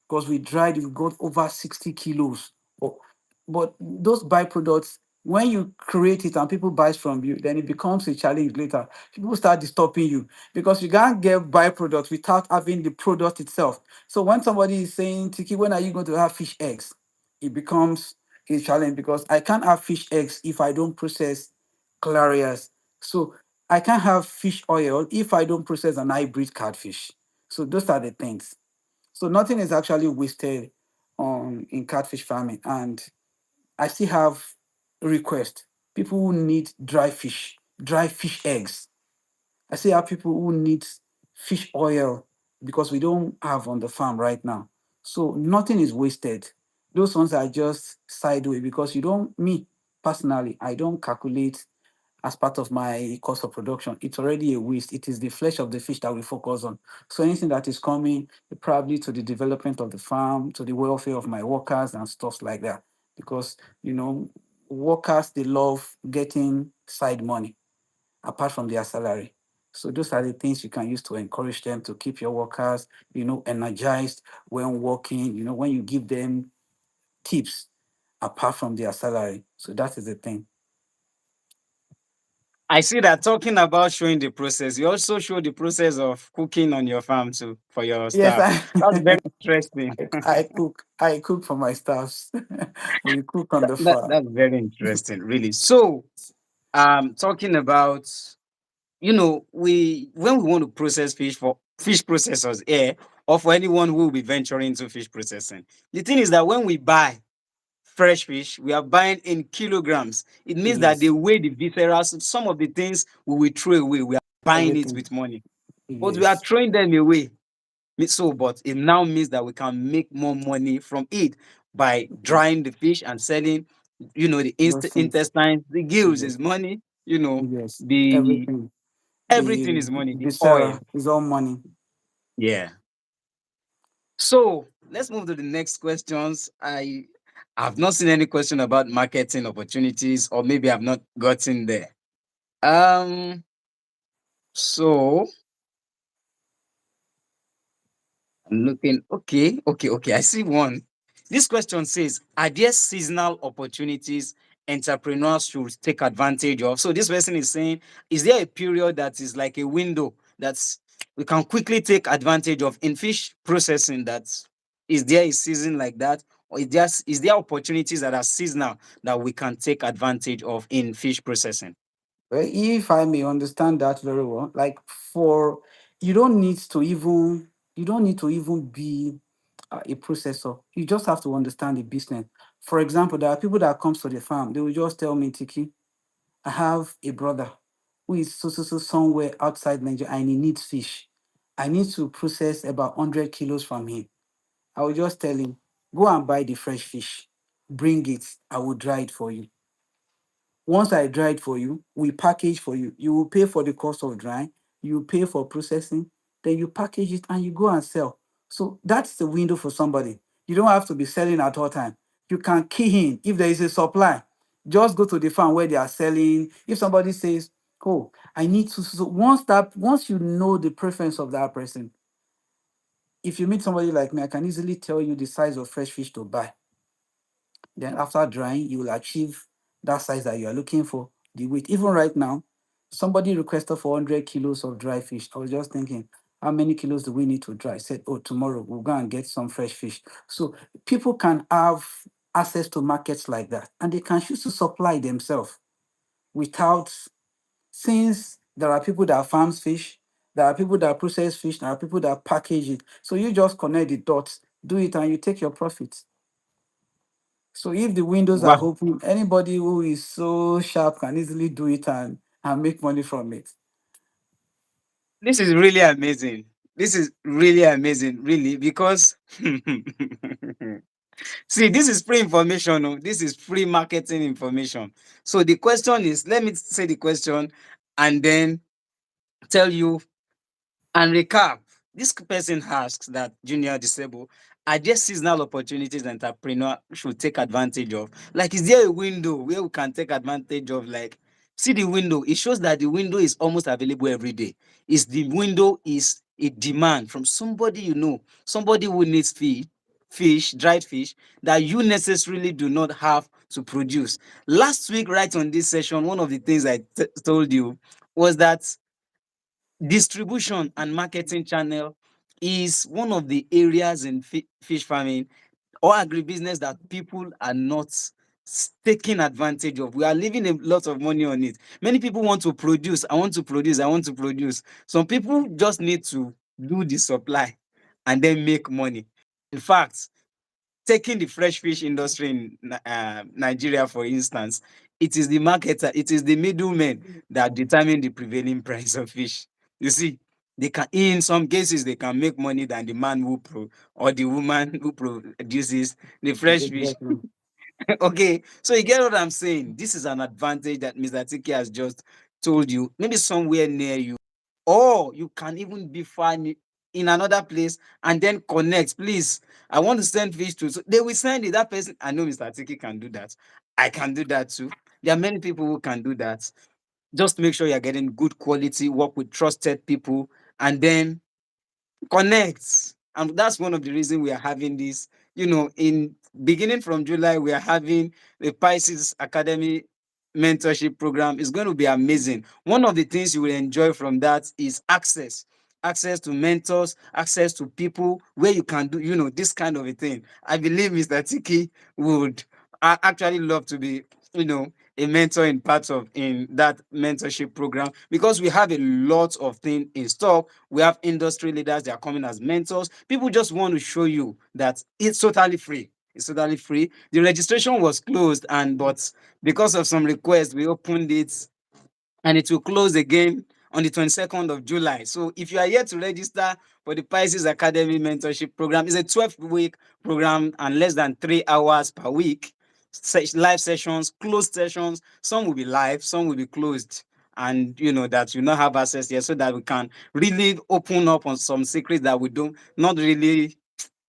because we dried it. We got over 60 kilos. But, but those byproducts, when you create it and people buy from you, then it becomes a challenge later. People start disturbing you because you can't get byproducts without having the product itself. So when somebody is saying, Tiki, when are you going to have fish eggs? It becomes a challenge because I can't have fish eggs if I don't process clarias. So I can't have fish oil if I don't process an hybrid catfish. So those are the things. So nothing is actually wasted on in catfish farming. And I still have requests. People who need dry fish eggs. I still have people who need fish oil because we don't have on the farm right now. So nothing is wasted. Those ones are just sideways because you don't, me personally, I don't calculate as part of my cost of production. It's already a waste. It is the flesh of the fish that we focus on. So anything that is coming probably to the development of the farm, to the welfare of my workers and stuff like that. Because, workers, they love getting side money apart from their salary. So those are the things you can use to encourage them to keep your workers, energized when working, when you give them tips apart from their salary. So that is the thing. I see that talking about showing the process, you also show the process of cooking on your farm too for your Yes, staff. That's very interesting. I cook for my staffs. We cook on the farm. That's very interesting, really. So, talking about, we when we want to process fish for fish processors here, or for anyone who will be venturing into fish processing, the thing is that when we buy fresh fish, we are buying in kilograms. It means that they Yes, weigh the viscera. So some of the things we will throw away, we are buying it everything. with money, but we are Yes, throwing them away. So, but it now means that we can make more money from it by yes, drying the fish and selling, the those things. intestines, the gills Yes, is money, yes, the everything. Everything is money. The the oil. seller is all money. Yeah. So let's move to the next questions. I have not seen any question about marketing opportunities, or maybe I've not gotten there. Um, so I'm looking. Okay. I see one. This question says, are there seasonal opportunities entrepreneurs should take advantage of? So this person is saying, is there a period that is like a window that's we can quickly take advantage of in fish processing? That is there a season like that? Or is there opportunities that are seasonal that we can take advantage of in fish processing? Well, if I may understand that very well, like for you don't need to even be a processor. You just have to understand the business. For example, there are people that comes to the farm. They will just tell me, Tiki, I have a brother who is so somewhere outside Nigeria and he needs fish. I need to process about 100 kilos from him. I will just tell him, go and buy the fresh fish, bring it, I will dry it for you. Once I dry it for you, we package for you. You will pay for the cost of drying, you will pay for processing, then you package it and you go and sell. So that's the window for somebody. You don't have to be selling at all time. You can key in if there is a supply. Just go to the farm where they are selling. If somebody says, "Oh, I need to," so once you know the preference of that person, if you meet somebody like me, I can easily tell you the size of fresh fish to buy. Then after drying, you will achieve that size that you are looking for, the weight. Even right now, somebody requested for 100 kilos of dry fish. I was just thinking, how many kilos do we need to dry? I said, oh, tomorrow we'll go and get some fresh fish. So people can have access to markets like that and they can choose to supply themselves without, since there are people that farms fish, there are people that process fish, there are people that package it. So you just connect the dots, do it, and you take your profits. So if the windows are Wow. open, anybody who is so sharp can easily do it and make money from it. This is really amazing. This is really amazing, really, because see, this is free information. Oh. This is free marketing information. So the question is, let me say the question and then tell you and recap. This person asks that junior disabled, are there seasonal opportunities that entrepreneur should take advantage of? Like, is there a window where we can take advantage of? Like, see the window. It shows that the window is almost available every day. Is the window is a demand from somebody you know, somebody who needs fish, dried fish that you necessarily do not have to produce. Last week, right on this session, one of the things I told you was that distribution and marketing channel is one of the areas in fish farming or agribusiness that people are not taking advantage of. We are leaving a lot of money on it. Many people want to produce. I want to produce. I want to produce. Some people just need to do the supply and then make money. In fact, taking the fresh fish industry in Nigeria, for instance, it is the marketer, it is the middlemen that determine the prevailing price of fish. You see, they can, in some cases, they can make money than the man or the woman who produces the fresh fish. Exactly. Okay, so you get what I'm saying. This is an advantage that Mr. Tiki has just told you, maybe somewhere near you, or you can even be far in another place and then connect. Please, I want to send fish to. So they will send it. That person, I know Mr. Tiki can do that. I can do that too. There are many people who can do that. Just make sure you're getting good quality, work with trusted people, and then connect. And that's one of the reasons we are having this. In beginning from July, we are having the Pisces Academy mentorship program. It's going to be amazing. One of the things you will enjoy from that is access to mentors, access to people where you can do, this kind of a thing. I believe Mr. Tiki would actually love to be, a mentor in that mentorship program, because we have a lot of things in stock. We have industry leaders that are coming as mentors. People just want to show you that it's totally free. It's totally free. The registration was closed, but because of some requests, we opened it, and it will close again on the 22nd of July. So if you are yet to register for the Pisces Academy mentorship program, it's a 12-week program and less than 3 hours per week. Live sessions, closed sessions. Some will be live, some will be closed. and that you not have access here, so that we can really open up on some secrets that we don't not really,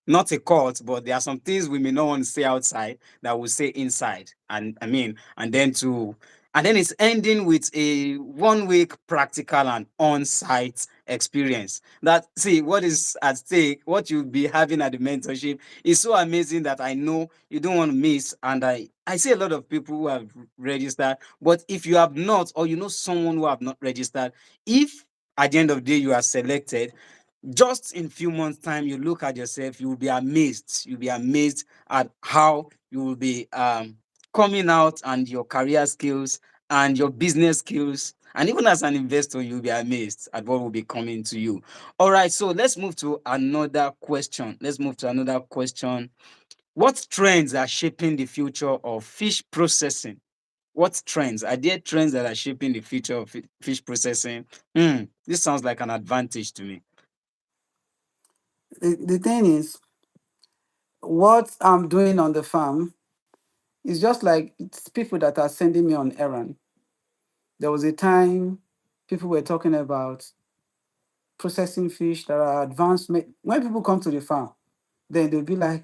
not a cult, but there are some things we may not want to say outside that we'll say inside. And I mean, and then it's ending with a 1 week practical and on-site experience. That, see, what is at stake, what you'll be having at the mentorship is so amazing that I know you don't want to miss. And I see a lot of people who have registered, but if you have not, or someone who have not registered, if at the end of the day you are selected, just in few months time, you look at yourself, you will be amazed. You'll be amazed at how you will be coming out, and your career skills and your business skills, and even as an investor, you'll be amazed at what will be coming to you. All right, so let's move to another question. What trends are shaping the future of fish processing? What trends are there? Trends that are shaping the future of fish processing? This sounds like an advantage to me. The thing is, what I'm doing on the farm is just like it's people that are sending me on errand. There was a time people were talking about processing fish that are advanced. When people come to the farm, then they'll be like,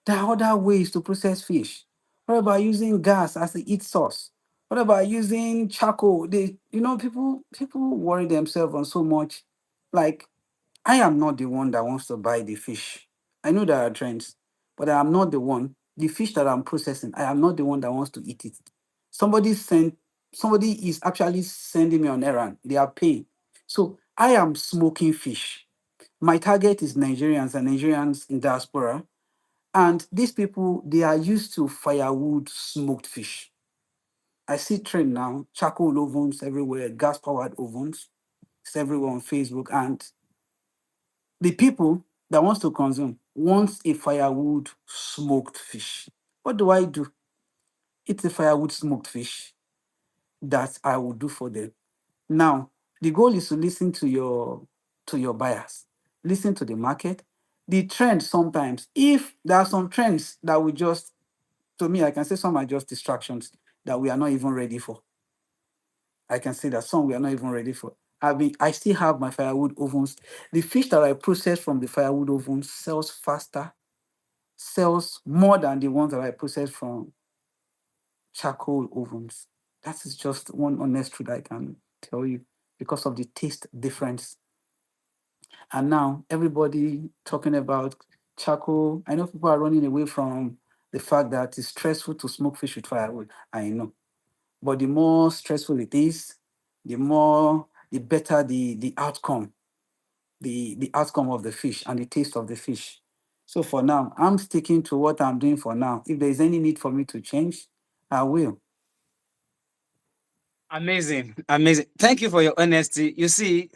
there are other ways to process fish. What about using gas as the heat source? What about using charcoal? People worry themselves on so much. Like, I am not the one that wants to buy the fish. I know there are trends, but I am not the one. The fish that I'm processing, I am not the one that wants to eat it. Somebody sent, somebody is actually sending me on errand. They are paying. So I am smoking fish. My target is Nigerians and Nigerians in diaspora. And these people, they are used to firewood smoked fish. I see trend now, charcoal ovens everywhere, gas powered ovens. It's everywhere on Facebook. And the people that wants to consume wants a firewood smoked fish. What do I do? It's a firewood smoked fish that I will do for them. Now, the goal is to listen to your buyers, listen to the market. The trend sometimes, if there are some trends that we just, to me, I can say some are just distractions that we are not even ready for. I can say that some we are not even ready for. I still have my firewood ovens. The fish that I process from the firewood ovens sells faster, sells more than the ones that I process from charcoal ovens. That is just one honest truth I can tell you because of the taste difference. And now everybody talking about charcoal. I know people are running away from the fact that it's stressful to smoke fish with firewood. I know. But the more stressful it is, the better the outcome, the outcome of the fish and the taste of the fish. So for now, I'm sticking to what I'm doing for now. If there's any need for me to change, I will. Amazing, amazing. Thank you for your honesty. You see,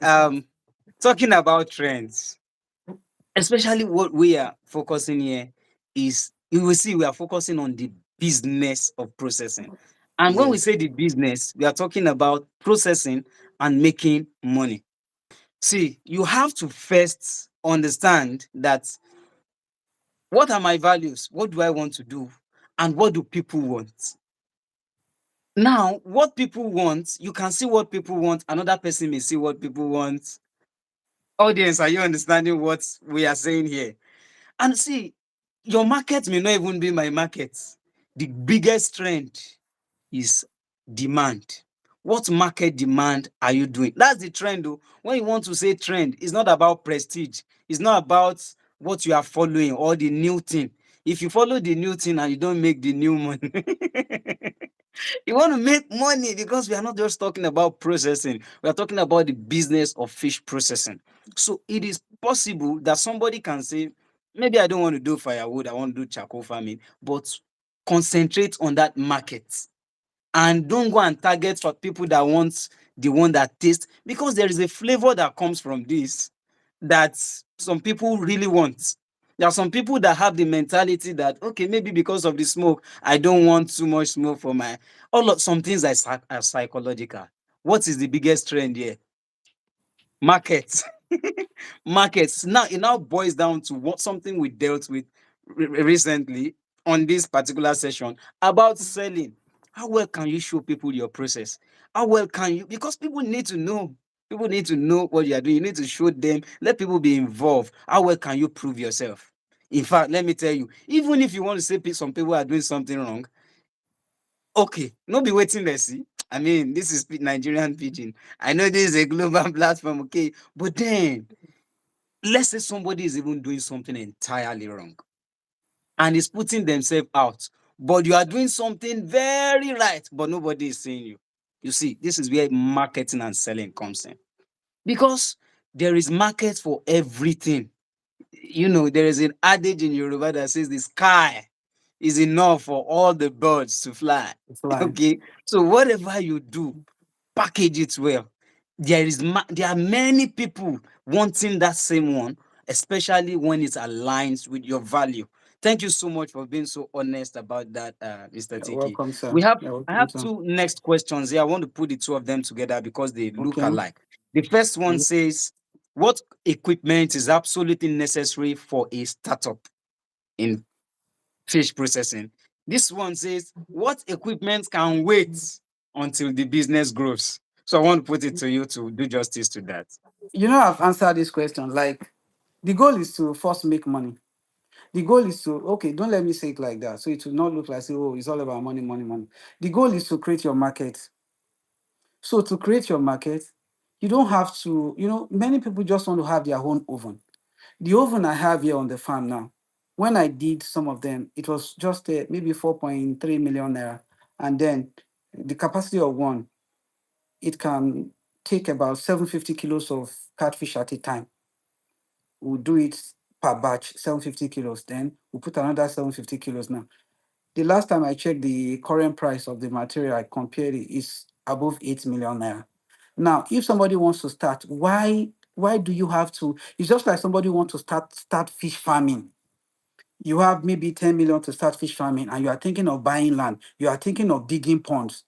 talking about trends, especially what we are focusing here is, you will see we are focusing on the business of processing. And when we Yes. say the business, we are talking about processing and making money. See, you have to first understand that, what are my values? What do I want to do? And what do people want? Now, what people want, you can see what people want. Another person may see what people want. Audience, are you understanding what we are saying here? And see, your market may not even be my market. The biggest trend is demand. What market demand are you doing? That's the trend, though. When you want to say trend, it's not about prestige. It's not about what you are following or the new thing. If you follow the new thing and you don't make the new money, you want to make money, because we are not just talking about processing. We are talking about the business of fish processing. So it is possible that somebody can say, maybe I don't want to do firewood, I want to do charcoal farming, but concentrate on that market, and don't go and target for people that want the one that tastes, because there is a flavor that comes from this that some people really want. There are some people that have the mentality that, okay, maybe because of the smoke, I don't want too much smoke for my, some things are psychological. What is the biggest trend here? Markets. Markets. Now it now boils down to what something we dealt with recently on this particular session about selling. How well can you show people your process? How well can you? Because people need to know. People need to know what you are doing. You need to show them. Let people be involved. How well can you prove yourself? In fact, let me tell you, even if you want to say some people are doing something wrong, okay, no be waiting there, see. I mean, this is Nigerian Pigeon. I know this is a global platform, okay, but then let's say somebody is even doing something entirely wrong and is putting themselves out, but you are doing something very right, but nobody is seeing you. You see, this is where marketing and selling comes in, because there is market for everything. You know, there is an adage in Yoruba that says the sky is enough for all the birds to fly. It's fine. Okay, so whatever you do, package it well. There are many people wanting that same one, especially when it aligns with your value. Thank you so much for being so honest about that, Mr. You're Tiki. welcome, sir. We have You're I welcome, have sir. two next questions here. I want to put the two of them together because they look Okay. alike. The first one says, "What equipment is absolutely necessary for a startup in fish processing?" This one says, "What equipment can wait until the business grows?" So I want to put it to you to do justice to that. You know, I've answered this question. Like, the goal is to first make money. The goal is to, okay, don't let me say it like that. So it will not look like, say, oh, it's all about money, money, money. The goal is to create your market. So to create your market, you don't have to, many people just want to have their own oven. The oven I have here on the farm now, when I did some of them, it was just maybe 4.3 million naira. And then the capacity of one, it can take about 750 kilos of catfish at a time. We'll do it per batch, 750 kilos. Then we'll put another 750 kilos now. The last time I checked the current price of the material, I compared it, is above 8 million naira. Now, if somebody wants to start, why do you have to? It's just like somebody wants to start fish farming. You have maybe 10 million to start fish farming, and you are thinking of buying land, you are thinking of digging ponds.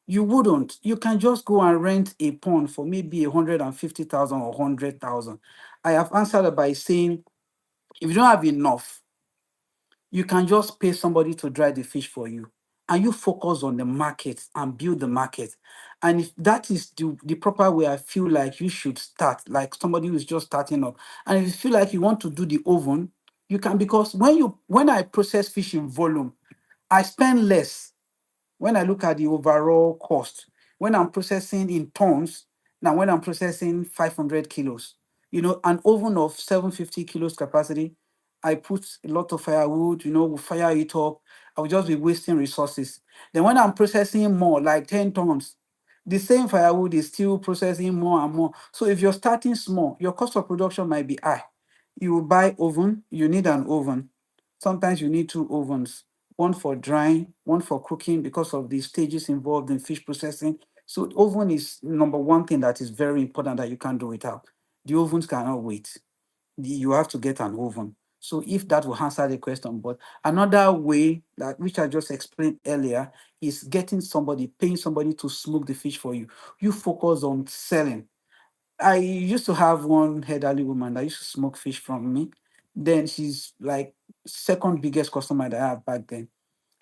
You wouldn't. You can just go and rent a pond for maybe 150,000 or 100,000. I have answered it by saying, if you don't have enough, you can just pay somebody to dry the fish for you, and you focus on the market and build the market. And if that is the proper way, I feel like you should start, like somebody who is just starting up. And if you feel like you want to do the oven, you can, because when I process fish in volume, I spend less when I look at the overall cost, when I'm processing in tons, now when I'm processing 500 kilos, an oven of 750 kilos capacity, I put a lot of firewood, we fire it up. I will just be wasting resources. Then when I'm processing more, like 10 tons, the same firewood is still processing more and more. So if you're starting small, your cost of production might be high. You will buy oven, you need an oven. Sometimes you need two ovens, one for drying, one for cooking because of the stages involved in fish processing. So oven is number one thing that is very important that you can't do without. The ovens cannot wait. You have to get an oven. So if that will answer the question, but another way that which I just explained earlier is paying somebody to smoke the fish for you. You focus on selling. I used to have one elderly woman that used to smoke fish from me. Then she's like second biggest customer that I have back then.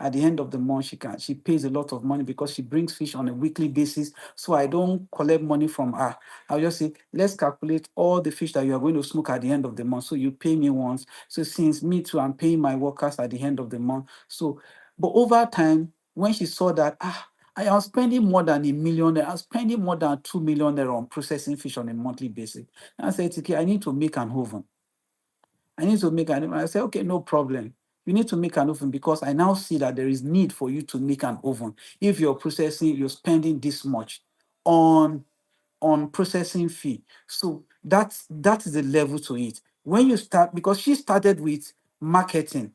At the end of the month, she pays a lot of money because she brings fish on a weekly basis. So I don't collect money from her. I'll just say, let's calculate all the fish that you are going to smoke at the end of the month. So you pay me once. So since me too, I'm paying my workers at the end of the month. So, but over time, when she saw that, I am spending more than a million. I'm spending more than 2 million naira on processing fish on a monthly basis. And I said, okay, I need to make an oven. I need to make an oven. I said, okay, no problem. You need to make an oven because I now see that there is need for you to make an oven. If you're processing, you're spending this much on processing fee. So that is the level to it. When you start, because she started with marketing.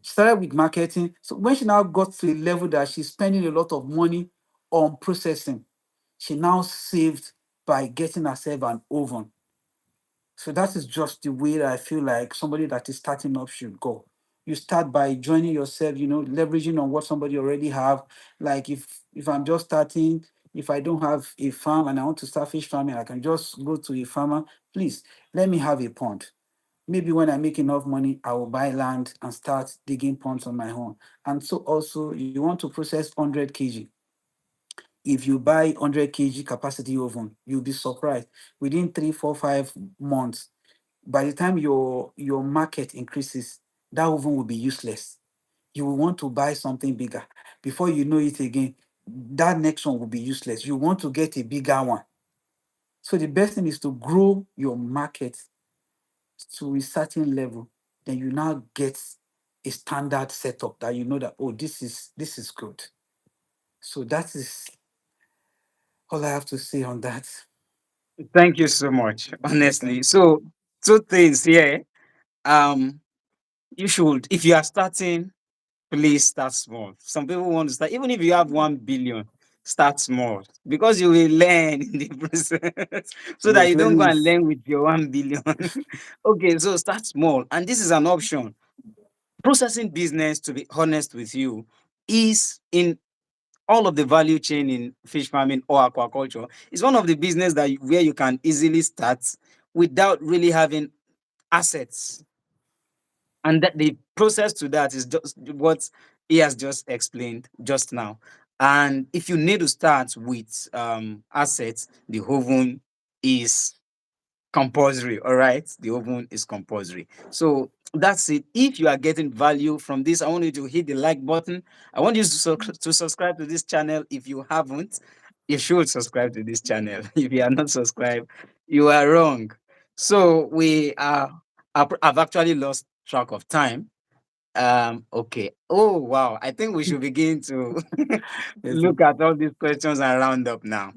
She started with marketing. So when she now got to a level that she's spending a lot of money on processing, she now saved by getting herself an oven. So that is just the way that I feel like somebody that is starting up should go. You start by joining yourself, leveraging on what somebody already have. Like if I'm just starting, if I don't have a farm and I want to start fish farming, I can just go to a farmer. Please let me have a pond. Maybe when I make enough money, I will buy land and start digging ponds on my own. And so also you want to process 100 kg. If you buy 100 kg capacity oven, you'll be surprised. Within 3, 4, 5 months, by the time your market increases, that oven will be useless. You will want to buy something bigger. Before you know it again, that next one will be useless. You want to get a bigger one. So the best thing is to grow your market to a certain level. Then you now get a standard setup that you know that, oh, this is good. So that is all I have to say on that. Thank you so much, Welcome. honestly. So, two things here. Um, you should, if you are starting, please start small. Some people want to start, even if you have 1 billion, start small because you will learn in the process so that Yes, you don't go and please. learn with your 1 billion. Okay, so start small, and this is an option. Processing business, to be honest with you, is in all of the value chain in fish farming or aquaculture. Is one of the business that where you can easily start without really having assets, and that the process to that is just what he has just explained just now. And if you need to start with assets, the oven is compulsory. All right, the oven is compulsory. So that's it. If you are getting value from this, I want you to hit the like button. I want you to, to subscribe to this channel. If you haven't, you should subscribe to this channel. If you are not subscribed, you are wrong. So we are, I've actually lost track of time. Okay. Oh wow, I think we should begin to Yes, look at all these questions and round up now.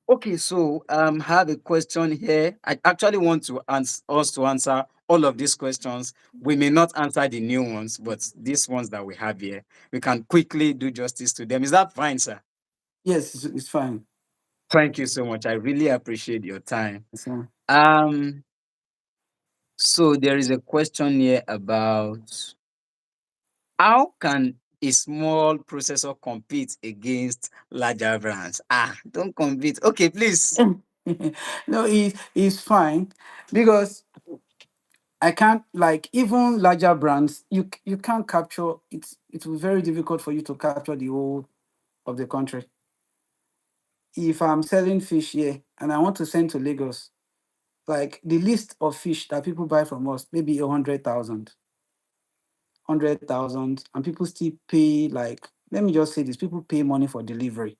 Okay, so have a question here. I actually want to us to answer all of these questions. We may not answer the new ones, but these ones that we have here, we can quickly do justice to them. Is that fine, sir? yes, it's fine. Thank you so much. I really appreciate your time. So, Um, so there is a question here about how can a small processor compete against larger brands? Ah, don't compete. Okay, please. no, it's fine because I can't, like, even larger brands. You can't capture. It will be very difficult for you to capture the whole of the country. If I'm selling fish here and I want to send to Lagos, like the list of fish that people buy from us, maybe 100,000, and people still pay, like, let me just say this: people pay money for delivery.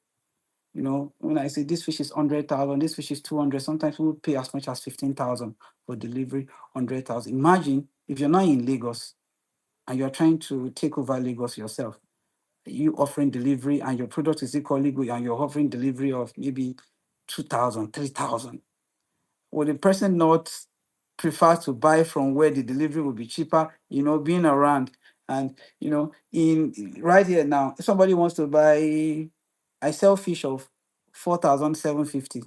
You know, when I say this fish is 100,000, this fish is 200, sometimes people pay as much as 15,000 for delivery. 100,000. Imagine if you're not in Lagos and you're trying to take over Lagos yourself, you offering delivery and your product is equally good and you're offering delivery of maybe 2,000, 3,000. Would the person not prefer to buy from where the delivery will be cheaper, being around? And, in right here now, if somebody wants to buy, I sell fish of 4,750.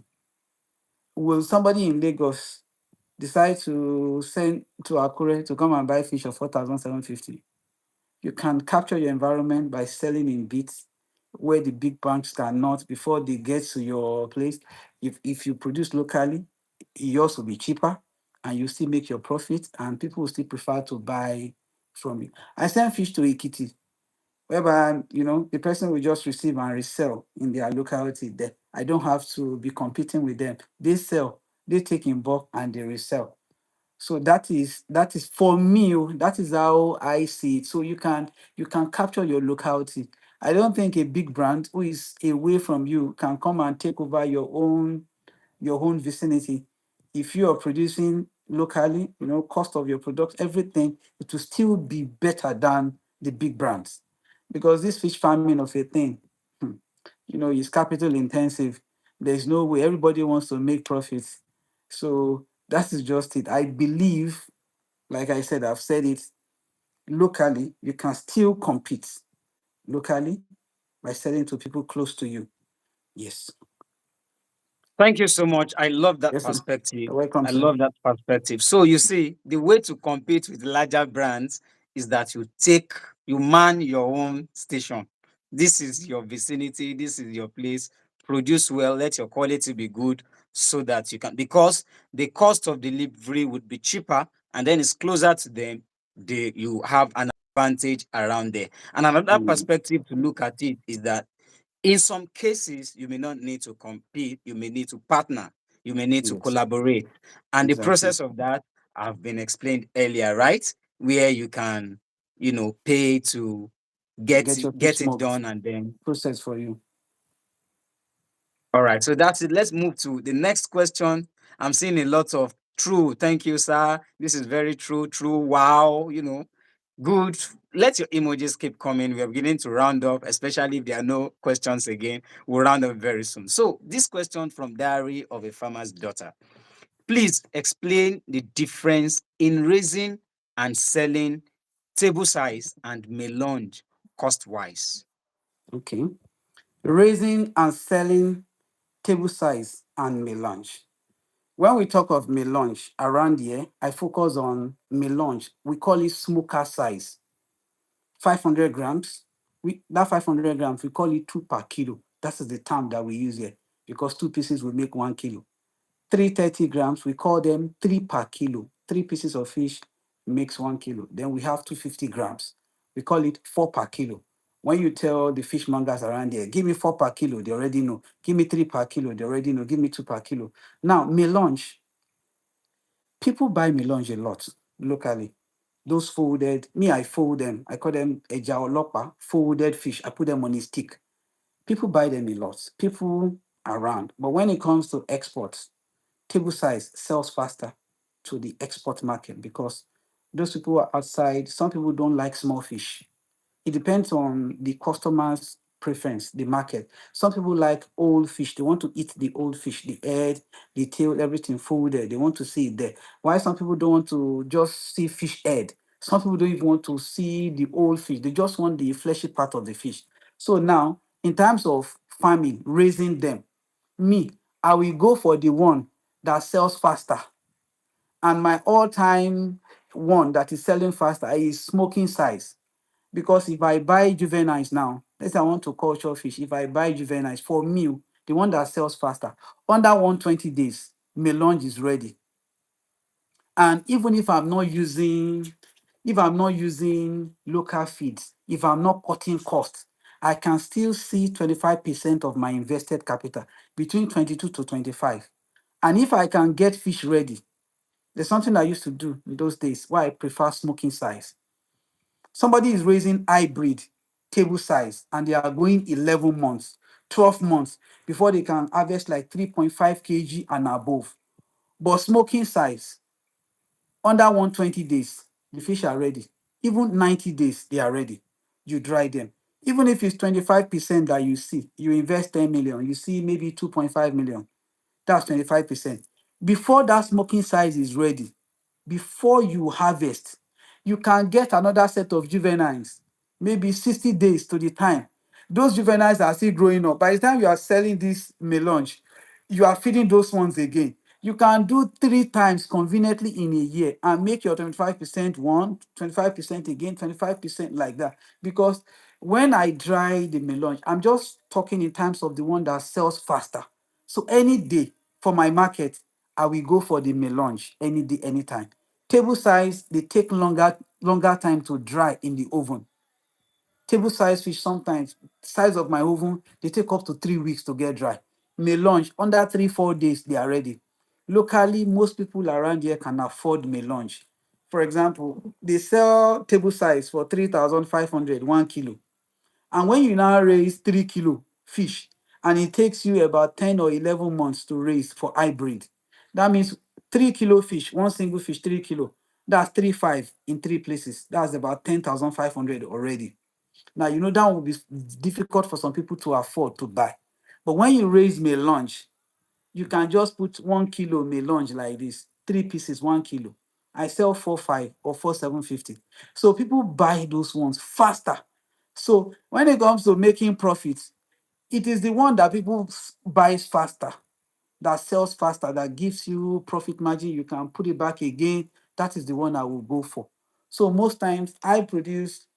Will somebody in Lagos decide to send to Akure to come and buy fish of 4,750? You can capture your environment by selling in bits where the big banks cannot before they get to your place. If you produce locally, yours will be cheaper and you still make your profit and people will still prefer to buy from you. I send fish to Ikiti, whereby the person will just receive and resell in their locality there. I don't have to be competing with them. They sell, they take in bulk and they resell. So that is for me, that is how I see it. So you can capture your locality. I don't think a big brand who is away from you can come and take over your own vicinity. If you are producing locally, cost of your product, everything, it will still be better than the big brands. Because this fish farming of a thing, hmm, is capital intensive. There's no way everybody wants to make profits. So that is just it. I believe, like I said, I've said it, locally, you can still compete locally by selling to people close to you. Yes. Thank you so much. I love that Yes, sir. perspective. You're welcome, I sir. love that perspective. So you see, the way to compete with larger brands is that you man your own station. This is your vicinity, this is your place. Produce well, let your quality be good so that you can, because the cost of delivery would be cheaper and then it's closer to them, you have an advantage around there. And another Mm. perspective to look at it is that in some cases, you may not need to compete, you may need to partner, you may need to Yes, collaborate. And the exactly. process of that have been explained earlier, right? Where you can, pay to Get your fish get it smoked, done, and then process for you. all right. So that's it. Let's move to the next question. I'm seeing a lot of true. Thank you, sir. This is very true. True. Wow. Good. Let your emojis keep coming. We're beginning to round up, especially if there are no questions again. We'll round up very soon. So, this question from Diary of a Farmer's Daughter. Please explain the difference in raising and selling table size and melange cost wise. Okay. Raising and selling table size and melange. When we talk of melange around here, I focus on melange. We call it smoker size, 500 grams. That 500 grams, we call it 2 per kilo. That is the term that we use here because two pieces will make 1 kilo. 330 grams, we call them 3 per kilo. Three pieces of fish makes 1 kilo. Then we have 250 grams. We call it 4 per kilo. When you tell the fishmongers around there, give me 4 per kilo, they already know. Give me 3 per kilo, they already know. Give me 2 per kilo. Now, melange, people buy melange a lot locally. Those folded, me, I fold them. I call them eja olopa, folded fish. I put them on a stick. People buy them a lot. People around. But when it comes to exports, table size sells faster to the export market because those people are outside. Some people don't like small fish. It depends on the customer's preference, the market. Some people like old fish. They want to eat the old fish, the head, the tail, everything folded. They want to see it there. Why some people don't want to just see fish head? Some people don't even want to see the old fish. They just want the fleshy part of the fish. So now, in terms of farming, raising them, me, I will go for the one that sells faster. And my all-time one that is selling faster is smoking size. Because if I buy juveniles now, let's say I want to culture fish, if I buy juveniles for meal, the one that sells faster, under 120 days, melange is ready. And even if I'm not using local feeds, if I'm not cutting costs, I can still see 25% of my invested capital, between 22 to 25. And if I can get fish ready, there's something I used to do in those days why I prefer smoking size. Somebody is raising hybrid table size and they are going 11 months, 12 months before they can harvest like 3.5 kg and above. But smoking size, under 120 days, the fish are ready. Even 90 days, they are ready. You dry them. Even if it's 25% that you see, you invest 10 million, you see maybe 2.5 million. That's 25%. Before that smoking size is ready, before you harvest, you can get another set of juveniles, maybe 60 days to the time. Those juveniles are still growing up. By the time you are selling this melange, you are feeding those ones again. You can do 3 times conveniently in a year and make your 25% one, 25% again, 25% like that. Because when I dry the melange, I'm just talking in terms of the one that sells faster. So any day for my market, I will go for the melange any day, anytime. Table size, they take longer time to dry in the oven. Table size fish sometimes, size of my oven, they take up to 3 weeks to get dry. Melange, under 3, 4 days, they are ready. Locally, most people around here can afford melange. For example, they sell table size for 3,500, 1 kilo. And when you now raise 3 kilo fish, and it takes you about 10 or 11 months to raise for hybrid, that means 3 kilo fish, one single fish, 3 kilo. That's 3.5 in three places. That's about 10,500 already. Now, that will be difficult for some people to afford to buy. But when you raise melange, you can just put 1 kilo melange like this, three pieces, 1 kilo. I sell 4.5 or 4,750. So people buy those ones faster. So when it comes to making profits, it is the one that people buys faster, that sells faster, that gives you profit margin. You can put it back again. That is the one I will go for. So most times I produce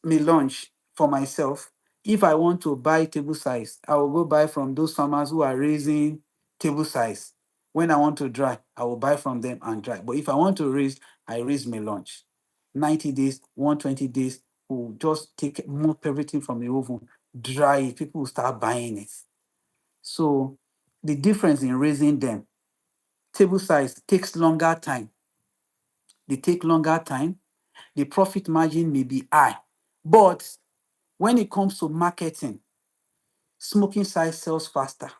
melange for myself. If I want to buy table size, I will go buy from those farmers who are raising table size. When I want to dry, I will buy from them and dry. But if I want to raise, I raise my lunch. 90 days, 120 days, we'll just take mop everything from the oven, dry it. People will start buying it. So the difference in raising them, table size takes longer time. They take longer time. The profit margin may be high. But when it comes to marketing, smoking size sells faster.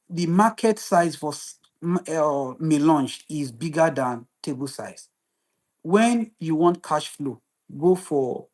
The market size for melange is bigger than table size. When you want cash flow, go for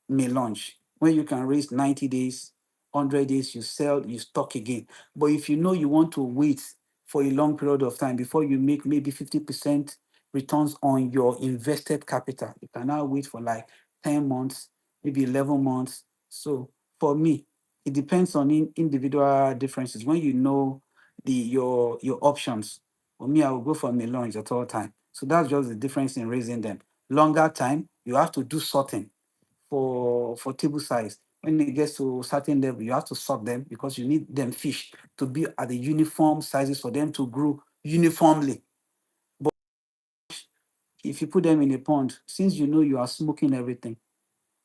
may launch. When you can raise 90 days, 100 days, you sell, you stock again. But if you know you want to wait for a long period of time before you make maybe 50% returns on your invested capital, you can now wait for like 10 months, maybe 11 months. So for me, it depends on individual differences. When you know your options, for me, I will go for melange at all time. So that's just the difference in raising them. Longer time, you have to do sorting for table size. When it gets to a certain level, you have to sort them because you need them fish to be at the uniform sizes for them to grow uniformly. But if you put them in a pond, since you know you are smoking everything,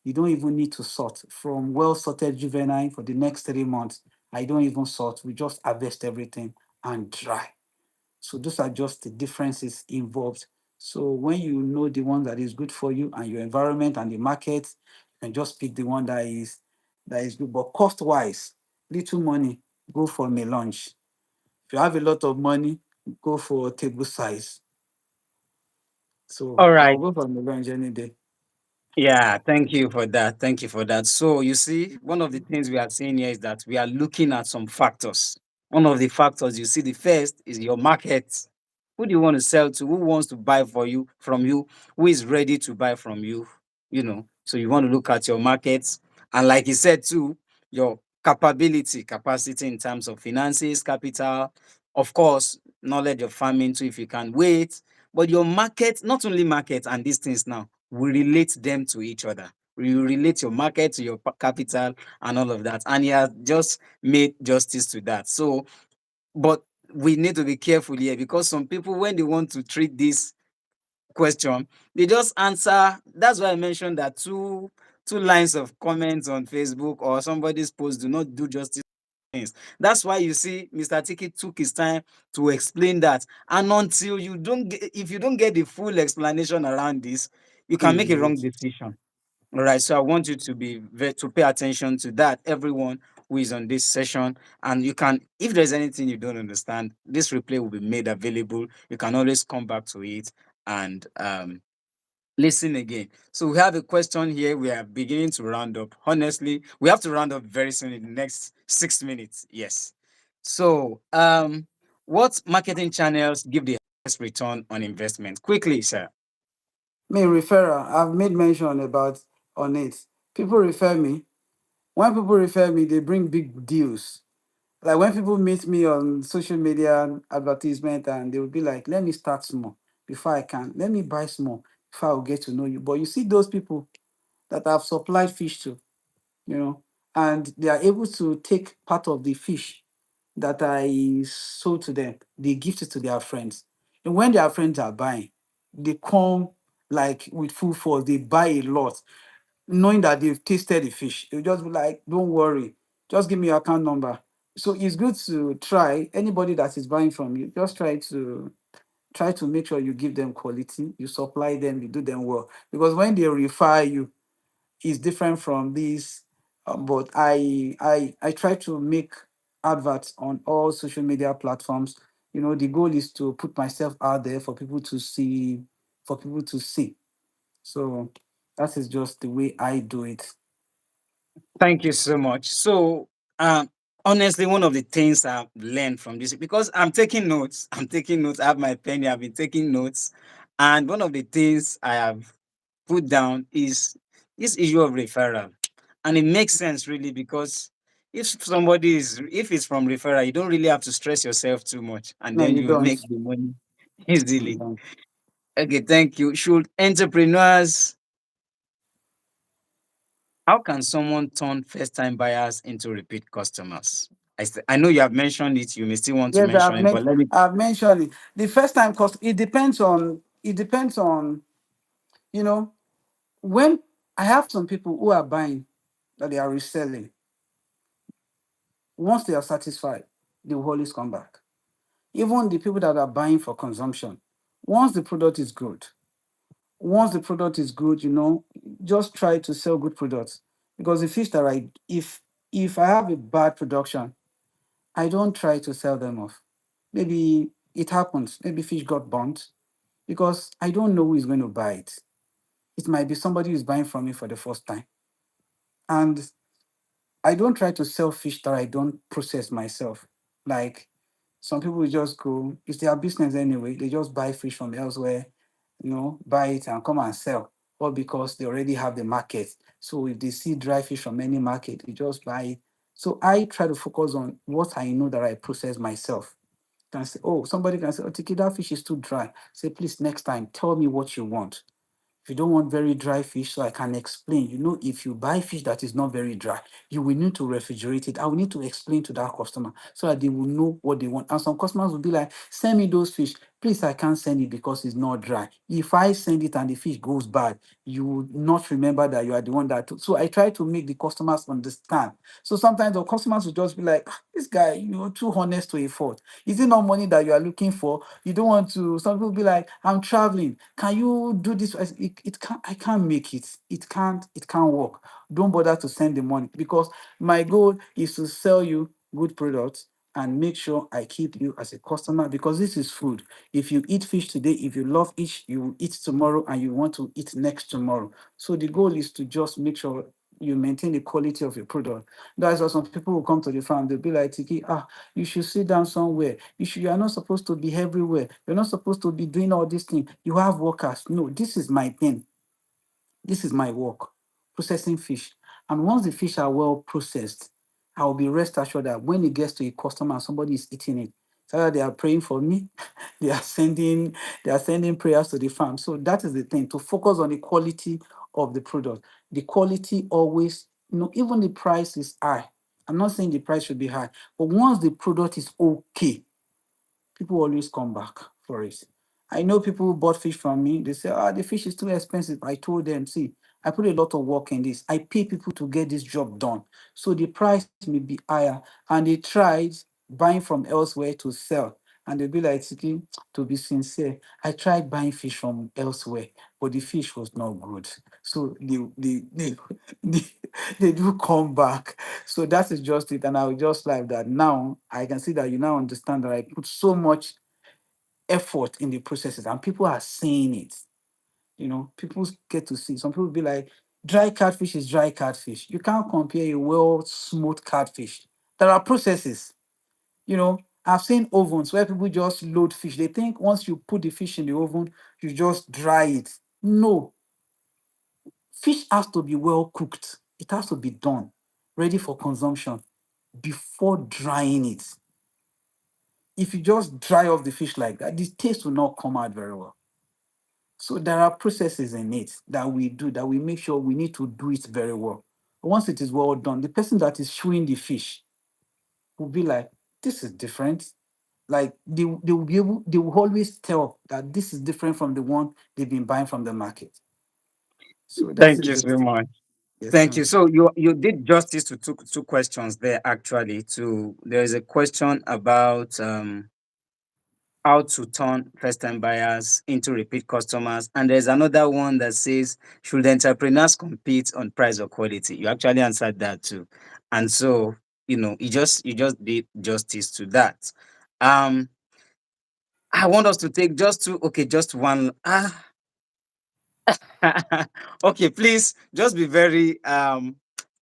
you don't even need to sort from well sorted juvenile for the next 3 months. I don't even sort. We just harvest everything and dry. So those are just the differences involved. So when you know the one that is good for you and your environment and the market, you can just pick the one that is good. But cost wise, little money, go for a lunch. If you have a lot of money, go for table size. So All I'll right. go for a lunch any day. Yeah, thank you for that. Thank you for that. So, you see, one of the things we are saying here is that we are looking at some factors. One of the factors you see, the first is your market. Who do you want to sell to? Who wants to buy for you from you? Who is ready to buy from you? So you want to look at your markets. And like you said too, your capacity in terms of finances, capital, of course, knowledge of farming too, if you can wait. But your market, not only market and these things now, we relate them to each other. You relate your market to your capital and all of that. And he has just made justice to that. So, but we need to be careful here because some people, when they want to treat this question, they just answer. That's why I mentioned that two lines of comments on Facebook or somebody's post do not do justice to things. That's why you see Mr. Tiki took his time to explain that. And until you don't get, if you don't get the full explanation around this, you can make a wrong Yes. decision. All right, so I want you to to pay attention to that, everyone who is on this session. And you can, if there's anything you don't understand, this replay will be made available. You can always come back to it and listen again. So we have a question here. We are beginning to round up. Honestly, we have to round up very soon in the next 6 minutes. Yes. So, what marketing channels give the highest return on investment? Quickly, sir. Me referral, I've made mention about on it. People refer me. When people refer me, they bring big deals. Like when people meet me on social media advertisement and they will be like, let me start small before I can. Let me buy small before I'll get to know you. But you see those people that I've supplied fish to, you know, and they are able to take part of the fish that I sold to them, they gift it to their friends. And when their friends are buying, they come like with full force, they buy a lot knowing that they've tasted the fish. They'll just be like, don't worry, just give me your account number. So it's good to try anybody that is buying from you, just try to make sure you give them quality, you supply them, you do them well. Because when they refer you, it's different from this. But I try to make adverts on all social media platforms. The goal is to put myself out there for people to see. So that is just the way I do it. Thank you so much. So, honestly, one of the things I've learned from this, because I'm taking notes, I have my pen here, I've been taking notes. And one of the things I have put down is this issue of referral. And it makes sense really because if it's from referral, you don't really have to stress yourself too much and No, then you you don't. make the money You easily. don't. Okay, thank you. Should entrepreneurs, how can someone turn first time buyers into repeat customers? I know you have mentioned it. You may still want to Yes, mention it, but let me. I've mentioned it. The first time cost, it depends on, you know, when I have some people who are buying that they are reselling, once they are satisfied, they will always come back. Even the people that are buying for consumption, once the product is good, once the product is good, just try to sell good products. Because the fish that if I have a bad production, I don't try to sell them off. Maybe it happens. Maybe fish got burnt because I don't know who is going to buy it. It might be somebody who's buying from me for the first time. And I don't try to sell fish that I don't process myself. Like some people will just go, it's their business anyway. They just buy fish from elsewhere, buy it and come and sell. Or because they already have the market. So if they see dry fish from any market, they just buy it. So I try to focus on what I know that I process myself. Can say, oh, somebody can say, oh, Tiki, that fish is too dry. Say, please, next time, tell me what you want. If you don't want very dry fish, so I can explain. If you buy fish that is not very dry, you will need to refrigerate it. I will need to explain to that customer so that they will know what they want. And some customers will be like, send me those fish. Please, I can't send it because it's not dry. If I send it and the fish goes bad, you will not remember that you are the one that took. So I try to make the customers understand. So sometimes the customers will just be like, "Ah, this guy, too honest to a fault. Is it not money that you are looking for? You don't want to." Some people be like, I'm traveling. Can you do this? It can't, I can't make it. It can't work. Don't bother to send the money because my goal is to sell you good products and make sure I keep you as a customer because this is food. If you eat fish today, if you love fish, you will eat tomorrow and you want to eat next tomorrow. So the goal is to just make sure you maintain the quality of your product. That's why some people will come to the farm, they'll be like, Tiki, you should sit down somewhere. You are not supposed to be everywhere. You're not supposed to be doing all these things. You have workers. No, this is my thing. This is my work, processing fish. And once the fish are well processed, I will be rest assured that when it gets to a customer and somebody is eating it, it's either they are praying for me, they are sending, they are sending prayers to the farm. So that is the thing, to focus on the quality of the product. The quality always, even the price is high. I'm not saying the price should be high, but once the product is okay, people always come back for it. I know people who bought fish from me. They say, the fish is too expensive. I told them, see, I put a lot of work in this. I pay people to get this job done. So the price may be higher. And they tried buying from elsewhere to sell. And they'll be like, "Tiki, to be sincere, I tried buying fish from elsewhere, but the fish was not good." So they, they do come back. So that is just it. And I would just like that now I can see that you now understand that I put so much effort in the processes and people are saying it. People get to see. Some people be like, dry catfish is dry catfish. You can't compare a well smoked catfish. There are processes. I've seen ovens where people just load fish. They think once you put the fish in the oven, you just dry it. No, fish has to be well cooked. It has to be done, ready for consumption before drying it. If you just dry off the fish like that, the taste will not come out very well. So there are processes in it that we do that we make sure we need to do it very well. Once it is well done, the person that is showing the fish will be like, this is different. Like they will always tell that this is different from the one they've been buying from the market. So that Thank is you so just much. yes, Thank you. sir. So you did justice to two questions there actually. To There is a question about how to turn first time buyers into repeat customers, and there's another one that says, should entrepreneurs compete on price or quality? You actually answered that too. And so, you just did justice to that. Um I want us to take just one. Okay, please just be very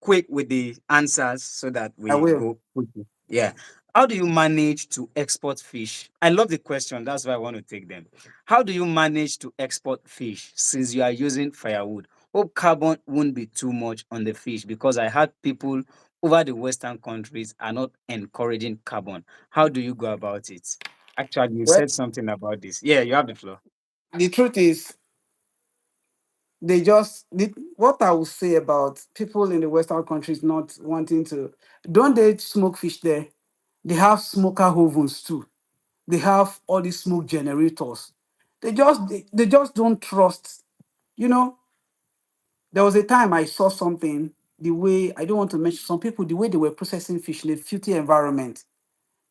quick with the answers so that I we will. go quickly. Yeah. How do you manage to export fish? I love the question. That's why I want to take them. How do you manage to export fish since you are using firewood? Hope carbon won't be too much on the fish because I had people over the Western countries are not encouraging carbon. How do you go about it? Actually, you Well, said something about this. Yeah, you have the floor. the truth is, what I would say about people in the Western countries not wanting to, don't they smoke fish there? They have smoker ovens too. They have all these smoke generators. They just don't trust. You know, there was a time I saw something, the way, I don't want to mention some people, the way they were processing fish in a filthy environment.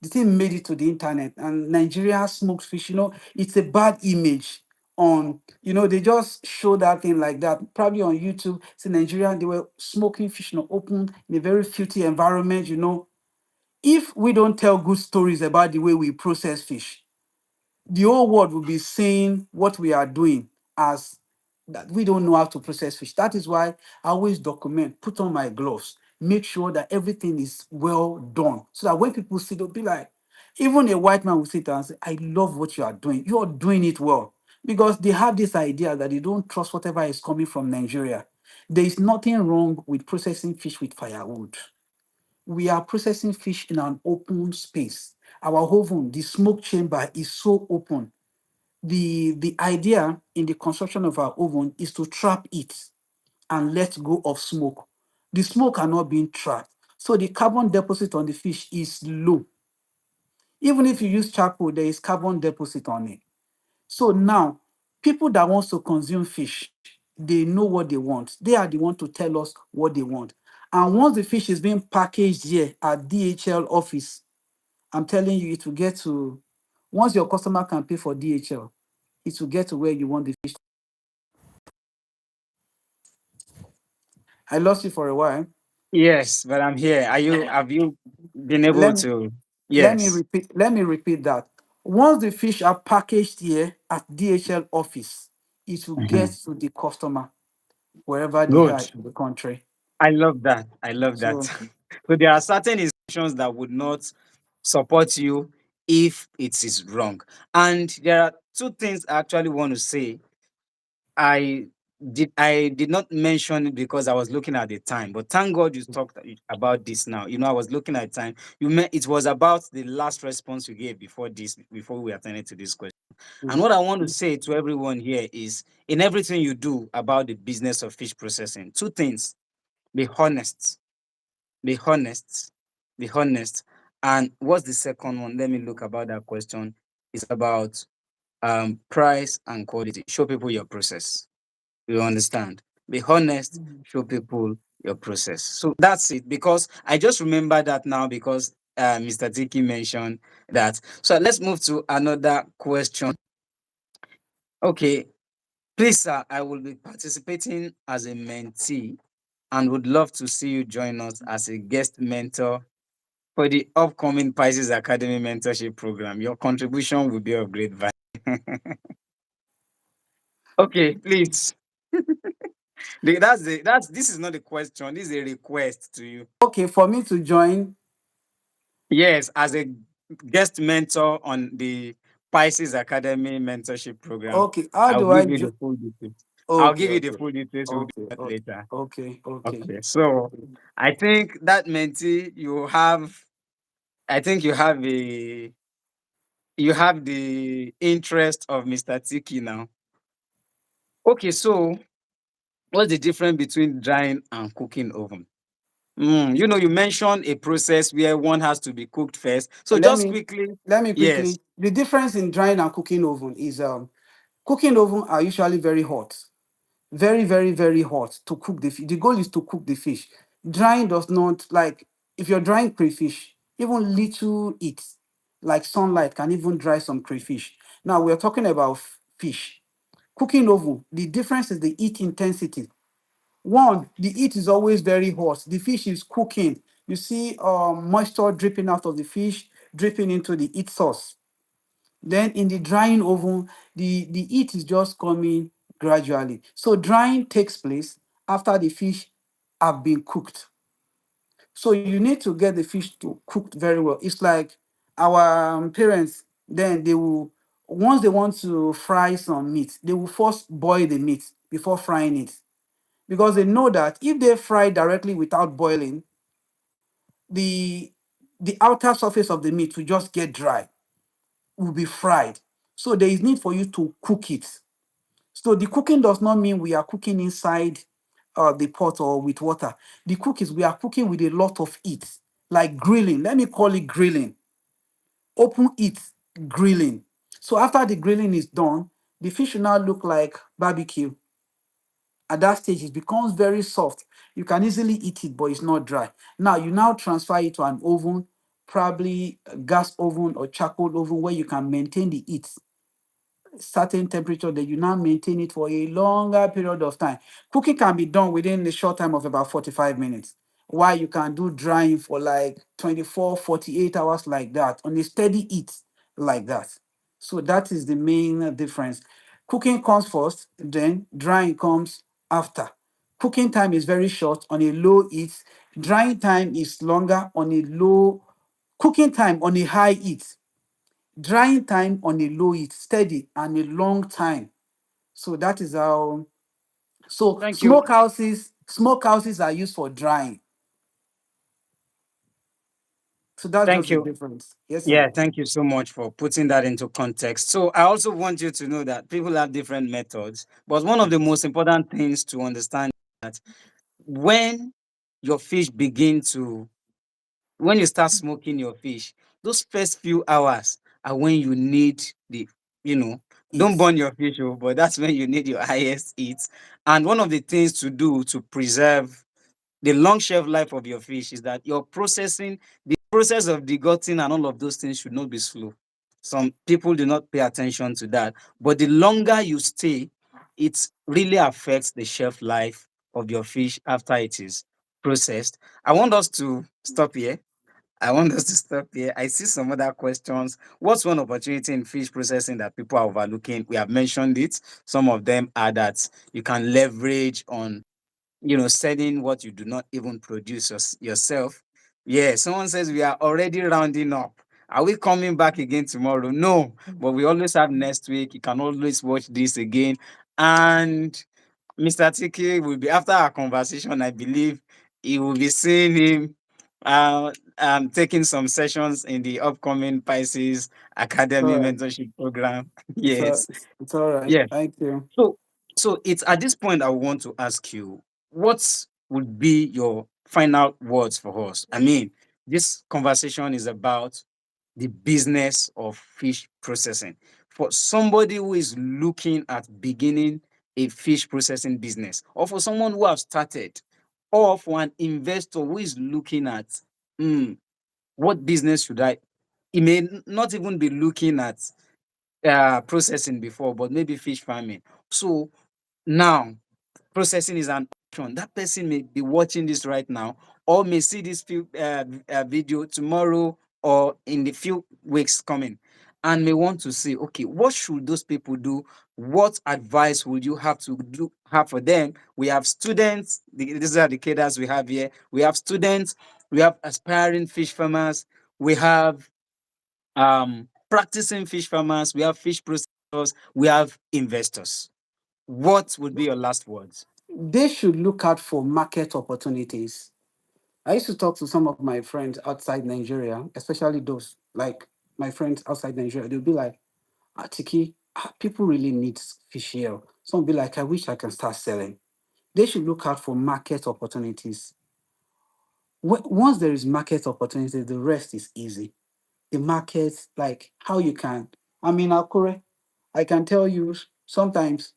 The thing made it to the internet, and Nigeria smoked fish. It's a bad image. They just show that thing like that, probably on YouTube. See, Nigeria, they were smoking fish, open in a very filthy environment. If we don't tell good stories about the way we process fish, the whole world will be saying what we are doing as that we don't know how to process fish. That is why I always document, put on my gloves, make sure that everything is well done. So that when people see, they'll be like, even a white man will sit down and say, I love what you are doing. You are doing it well. Because they have this idea that they don't trust whatever is coming from Nigeria. There is nothing wrong with processing fish with firewood. We are processing fish in an open space. Our oven, the smoke chamber is so open. The idea in the construction of our oven is to trap it and let go of smoke. The smoke are not being trapped. So the carbon deposit on the fish is low. Even if you use charcoal, there is carbon deposit on it. So now, people that wants to consume fish, they know what they want. They are the one to tell us what they want. And once the fish is being packaged here at DHL office, I'm telling you, it will get to, once your customer can pay for DHL, it will get to where you want the fish. I lost you for a while. Yes, but I'm here. Have you been able Let me to? let me Yes. repeat. Let me repeat that. Once the fish are packaged here at DHL office, it will get Mhm. to the customer wherever they Good. are in the country. I love that. I love that. So So there are certain institutions that would not support you if it is wrong. And there are two things I actually want to say. I I did not mention it because I was looking at the time, but thank God you talked about this now. I was looking at time. It was about the last response you gave before we attended to this question. And mhm. what I want to say to everyone here is, in everything you do about the business of fish processing, two things: be honest, be honest, be honest. And what's the second one? Let me look about that question. It's about price and quality. Show people your process. You understand? Be honest, show people your process. So that's it. Because I just remember that now because Mr. Tiki mentioned that. So let's move to another question. Okay, please, sir, I will be participating as a mentee and would love to see you join us as a guest mentor for the upcoming Pisces Academy Mentorship Program. Your contribution will be of great value. Okay, please. This is not a question. This is a request to you. Okay, for me to join. Yes, as a guest mentor on the Pisces Academy Mentorship Program, Okay, how I'll do I give you the join? full details. I'll Okay, give you the okay, full details. We'll do okay, that okay, later. okay, okay, Okay, so okay. I think that mentee you have, I think you have the interest of Mr. Tiki now. Okay, so what's the difference between drying and cooking oven? You mentioned a process where one has to be cooked first. So Let just me quickly, let me yes. quickly. The difference in drying and cooking oven is cooking oven are usually very hot. Very, very, very hot to cook the fish. The goal is to cook the fish. Drying does not, like, if you're drying crayfish, even little heat, like sunlight, can even dry some crayfish. Now we're talking about fish. Cooking oven, the difference is the heat intensity. One, the heat is always very hot. The fish is cooking. You see moisture dripping out of the fish, dripping into the heat source. Then in the drying oven, the heat is just coming gradually. So drying takes place after the fish have been cooked. So you need to get the fish to cooked very well. It's like our parents, then they will, once they want to fry some meat, they will first boil the meat before frying it. Because they know that if they fry directly without boiling, the the outer surface of the meat will just get dry, will be fried. So there is need for you to cook it. So the cooking does not mean we are cooking inside the pot or with water. The cook is we are cooking with a lot of heat, like grilling. Let me call it grilling. open it, grilling. So after the grilling is done, the fish will now look like barbecue. At that stage, it becomes very soft. You can easily eat it, but it's not dry. Now you now transfer it to an oven, probably a gas oven or charcoal oven, where you can maintain the heat certain temperature, that you now maintain it for a longer period of time. Cooking can be done within the short time of about 45 minutes, while you can do drying for like 24, 48 hours like that on a steady heat like that. So that is the main difference. Cooking comes first, then drying comes after. Cooking time is very short on a low heat. Drying time is longer on a low. Cooking time on a high heat, drying time on a low heat, steady and a long time. So that is how. So Thank you. smokehouses are used for drying. So that's just Thank the you. difference. Yes, sir. Yeah, thank you so much for putting that into context. So I also want you to know that people have different methods, but one of the most important things to understand is that when your fish begin to when you start smoking your fish, those first few hours are when you need the, you know, don't Eat. burn your fish, oh, but that's when you need your highest heat. And one of the things to do to preserve the long shelf life of your fish is that your processing, the process of degutting and all of those things should not be slow. Some people do not pay attention to that. But the longer you stay, it really affects the shelf life of your fish after it is processed. I want us to stop here. I want us to stop here. I see some other questions. What's one opportunity in fish processing that people are overlooking? We have mentioned it. Some of them are that you can leverage on, selling what you do not even produce yourself. Yeah, someone says we are already rounding up. Are we coming back again tomorrow? No, but we always have next week. You can always watch this again. And Mr. Tiki will be, after our conversation, I believe he will be seeing him taking some sessions in the upcoming Pisces All Academy right. mentorship program. So Yes. it's all right. Yes. Thank you. So, so it's at this point I want to ask you, what would be your final words for us? I mean, this conversation is about the business of fish processing. For somebody who is looking at beginning a fish processing business, or for someone who has started, or for an investor who is looking at, "Hmm, what business should I?" He may not even be looking at processing before, but maybe fish farming. So now, processing is an option. That person may be watching this right now, or may see this video tomorrow or in the few weeks coming, and may want to see, okay, what should those people do? What advice would you have for them? We have students. These are the cadres we have here. We have students. We have aspiring fish farmers. We have practicing fish farmers. We have fish processors. We have investors. What would be your last words? They should look out for market opportunities. I used to talk to some of my friends outside Nigeria, especially those like my friends outside Nigeria. They'll be like, Tiki, people really need fish here. Some will be like, I wish I can start selling. They should look out for market opportunities. Once there is market opportunity, the rest is easy. The market, like how you can. I mean, Akure, I can tell you sometimes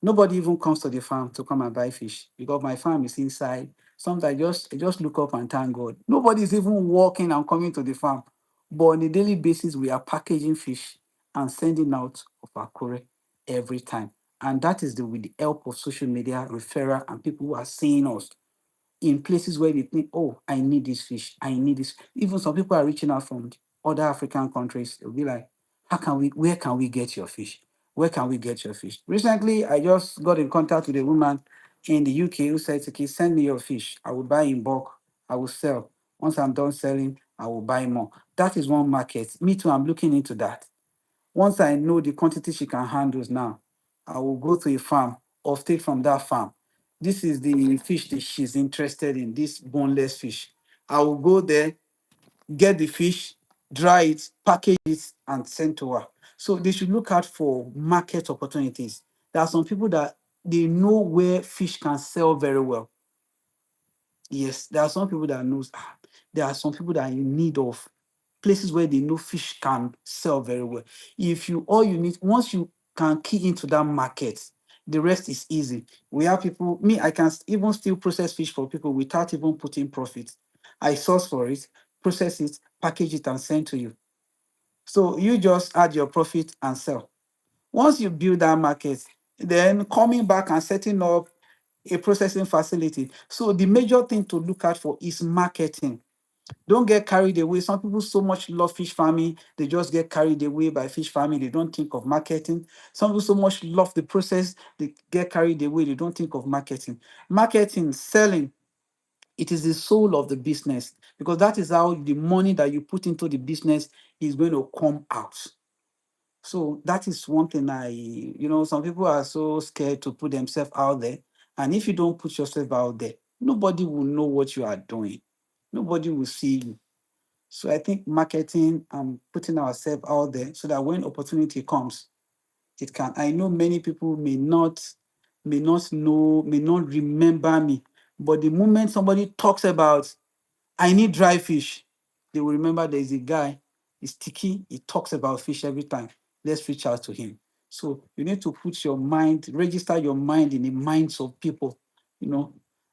nobody even comes to the farm to come and buy fish because my farm is inside. Sometimes I just look up and thank God. Nobody's even walking and coming to the farm. But on a daily basis, we are packaging fish and sending out of Akure every time. And that is with the help of social media, referral, and people who are seeing us in places where they think, oh, I need this fish, I need this. Even some people are reaching out from other African countries. They'll be like, where can we get your fish? Where can we get your fish? Recently, I just got in contact with a woman in the UK who said, okay, send me your fish. I will buy in bulk. I will sell. Once I'm done selling, I will buy more. That is one market. Me too, I'm looking into that. Once I know the quantity she can handle now, I will go to a farm or take from that farm. This is the fish that she's interested in, this boneless fish. I will go there, get the fish, dry it, package it, and send to her. So they should look out for market opportunities. There are some people that they know where fish can sell very well. Yes, there are some people that knows there are some people that are in need of. places where they know fish can sell very well. If you all you need, once you can key into that market, the rest is easy. We have people, me, I can even still process fish for people without even putting profit. I source for it, process it, package it, and send to you. So you just add your profit and sell. Once you build that market, then coming back and setting up a processing facility. So the major thing to look out for is marketing. Don't get carried away. Some people so much love fish farming, they just get carried away by fish farming. They don't think of marketing. Some people so much love the process, they get carried away. They don't think of marketing. Marketing, selling, it is the soul of the business because that is how the money that you put into the business is going to come out. So that is one thing some people are so scared to put themselves out there. And if you don't put yourself out there, nobody will know what you are doing. Nobody will see you. So I think marketing and putting ourselves out there so that when opportunity comes, it can. I know many people may not know, may not remember me, but the moment somebody talks about I need dry fish, they will remember there is a guy, he's Tiki, he talks about fish every time. Let's reach out to him. So you need to put your mind, register your mind in the minds of people, you know.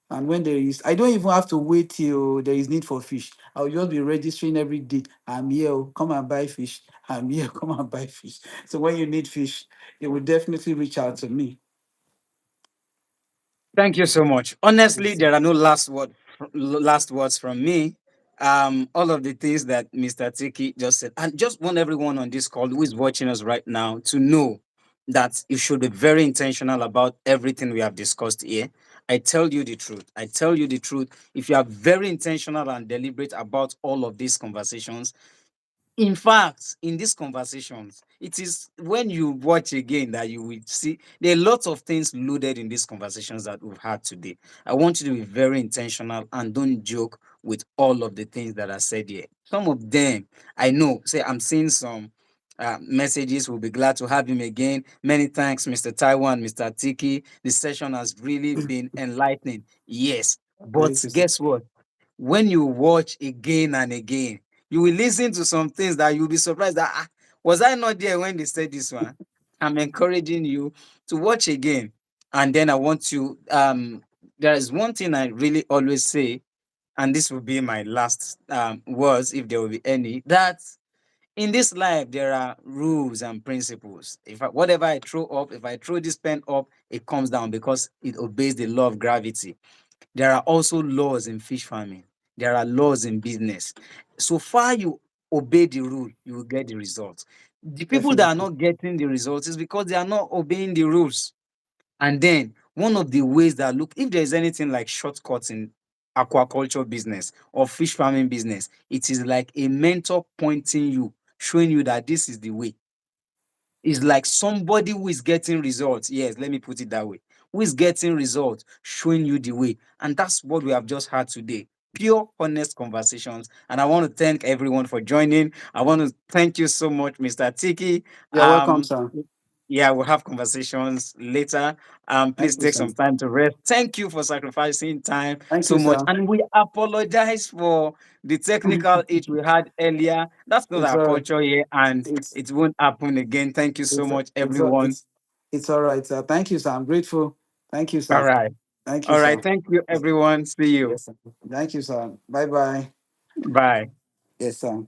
And when there is, I don't even have to wait till there is need for fish. I'll just be registering every day. I'm here, oh, come and buy fish. I'm here, come and buy fish. So when you need fish, you will definitely reach out to me. Thank you so much. Honestly, there are no last words from me. All of the things that Mr. Tiki just said, and just want everyone on this call who is watching us right now to know that you should be very intentional about everything we have discussed here. I tell you the truth. I tell you the truth. If you are very intentional and deliberate about all of these conversations, in fact, in these conversations, it is when you watch again that you will see there are lots of things loaded in these conversations that we've had today. I want you to be very intentional and don't joke with all of the things that are said here. Some of them, I know, say I'm seeing some messages. We'll be glad to have him again. Many thanks, Mr. Taiwan, Mr. Tiki. The session has really been enlightening. Yes, but Thank you, sir. guess what? When you watch again and again, you will listen to some things that you'll be surprised that was I not there when they said this one? I'm encouraging you to watch again. And then I want you there is one thing I really always say, and this will be my last words if there will be any, that in this life there are rules and principles. Whatever I throw up, if I throw this pen up, it comes down because it obeys the law of gravity. There are also laws in fish farming. There are laws in business. So far you obey the rule, you will get the results. The people that are Definitely. not getting the results is because they are not obeying the rules. And then one of the ways that look, if there is anything like shortcuts in aquaculture business or fish farming business, it is like a mentor pointing you, showing you that this is the way. It's like somebody who is getting results. Yes, let me put it that way. Who is getting results, showing you the way. And that's what we have just had today. Pure, honest conversations. And I want to thank everyone for joining. I want to thank you so much, Mr. Tiki. You're welcome, Um, sir. yeah, we'll have conversations later. Please Thank you, take sir. some time to rest. Thank you for sacrificing time Thank you, so much. sir. And we apologize for the technical issue we had earlier. That's not It's our all right. culture here, and It's it won't happen again. Thank you so it's much, it's everyone. it's all right, sir. Thank you, sir. I'm grateful. Thank you, All sir. right. Thank you, All right. sir. Thank you, everyone. See you. Yes, sir. Thank you, sir. Bye bye. Bye. Yes, sir.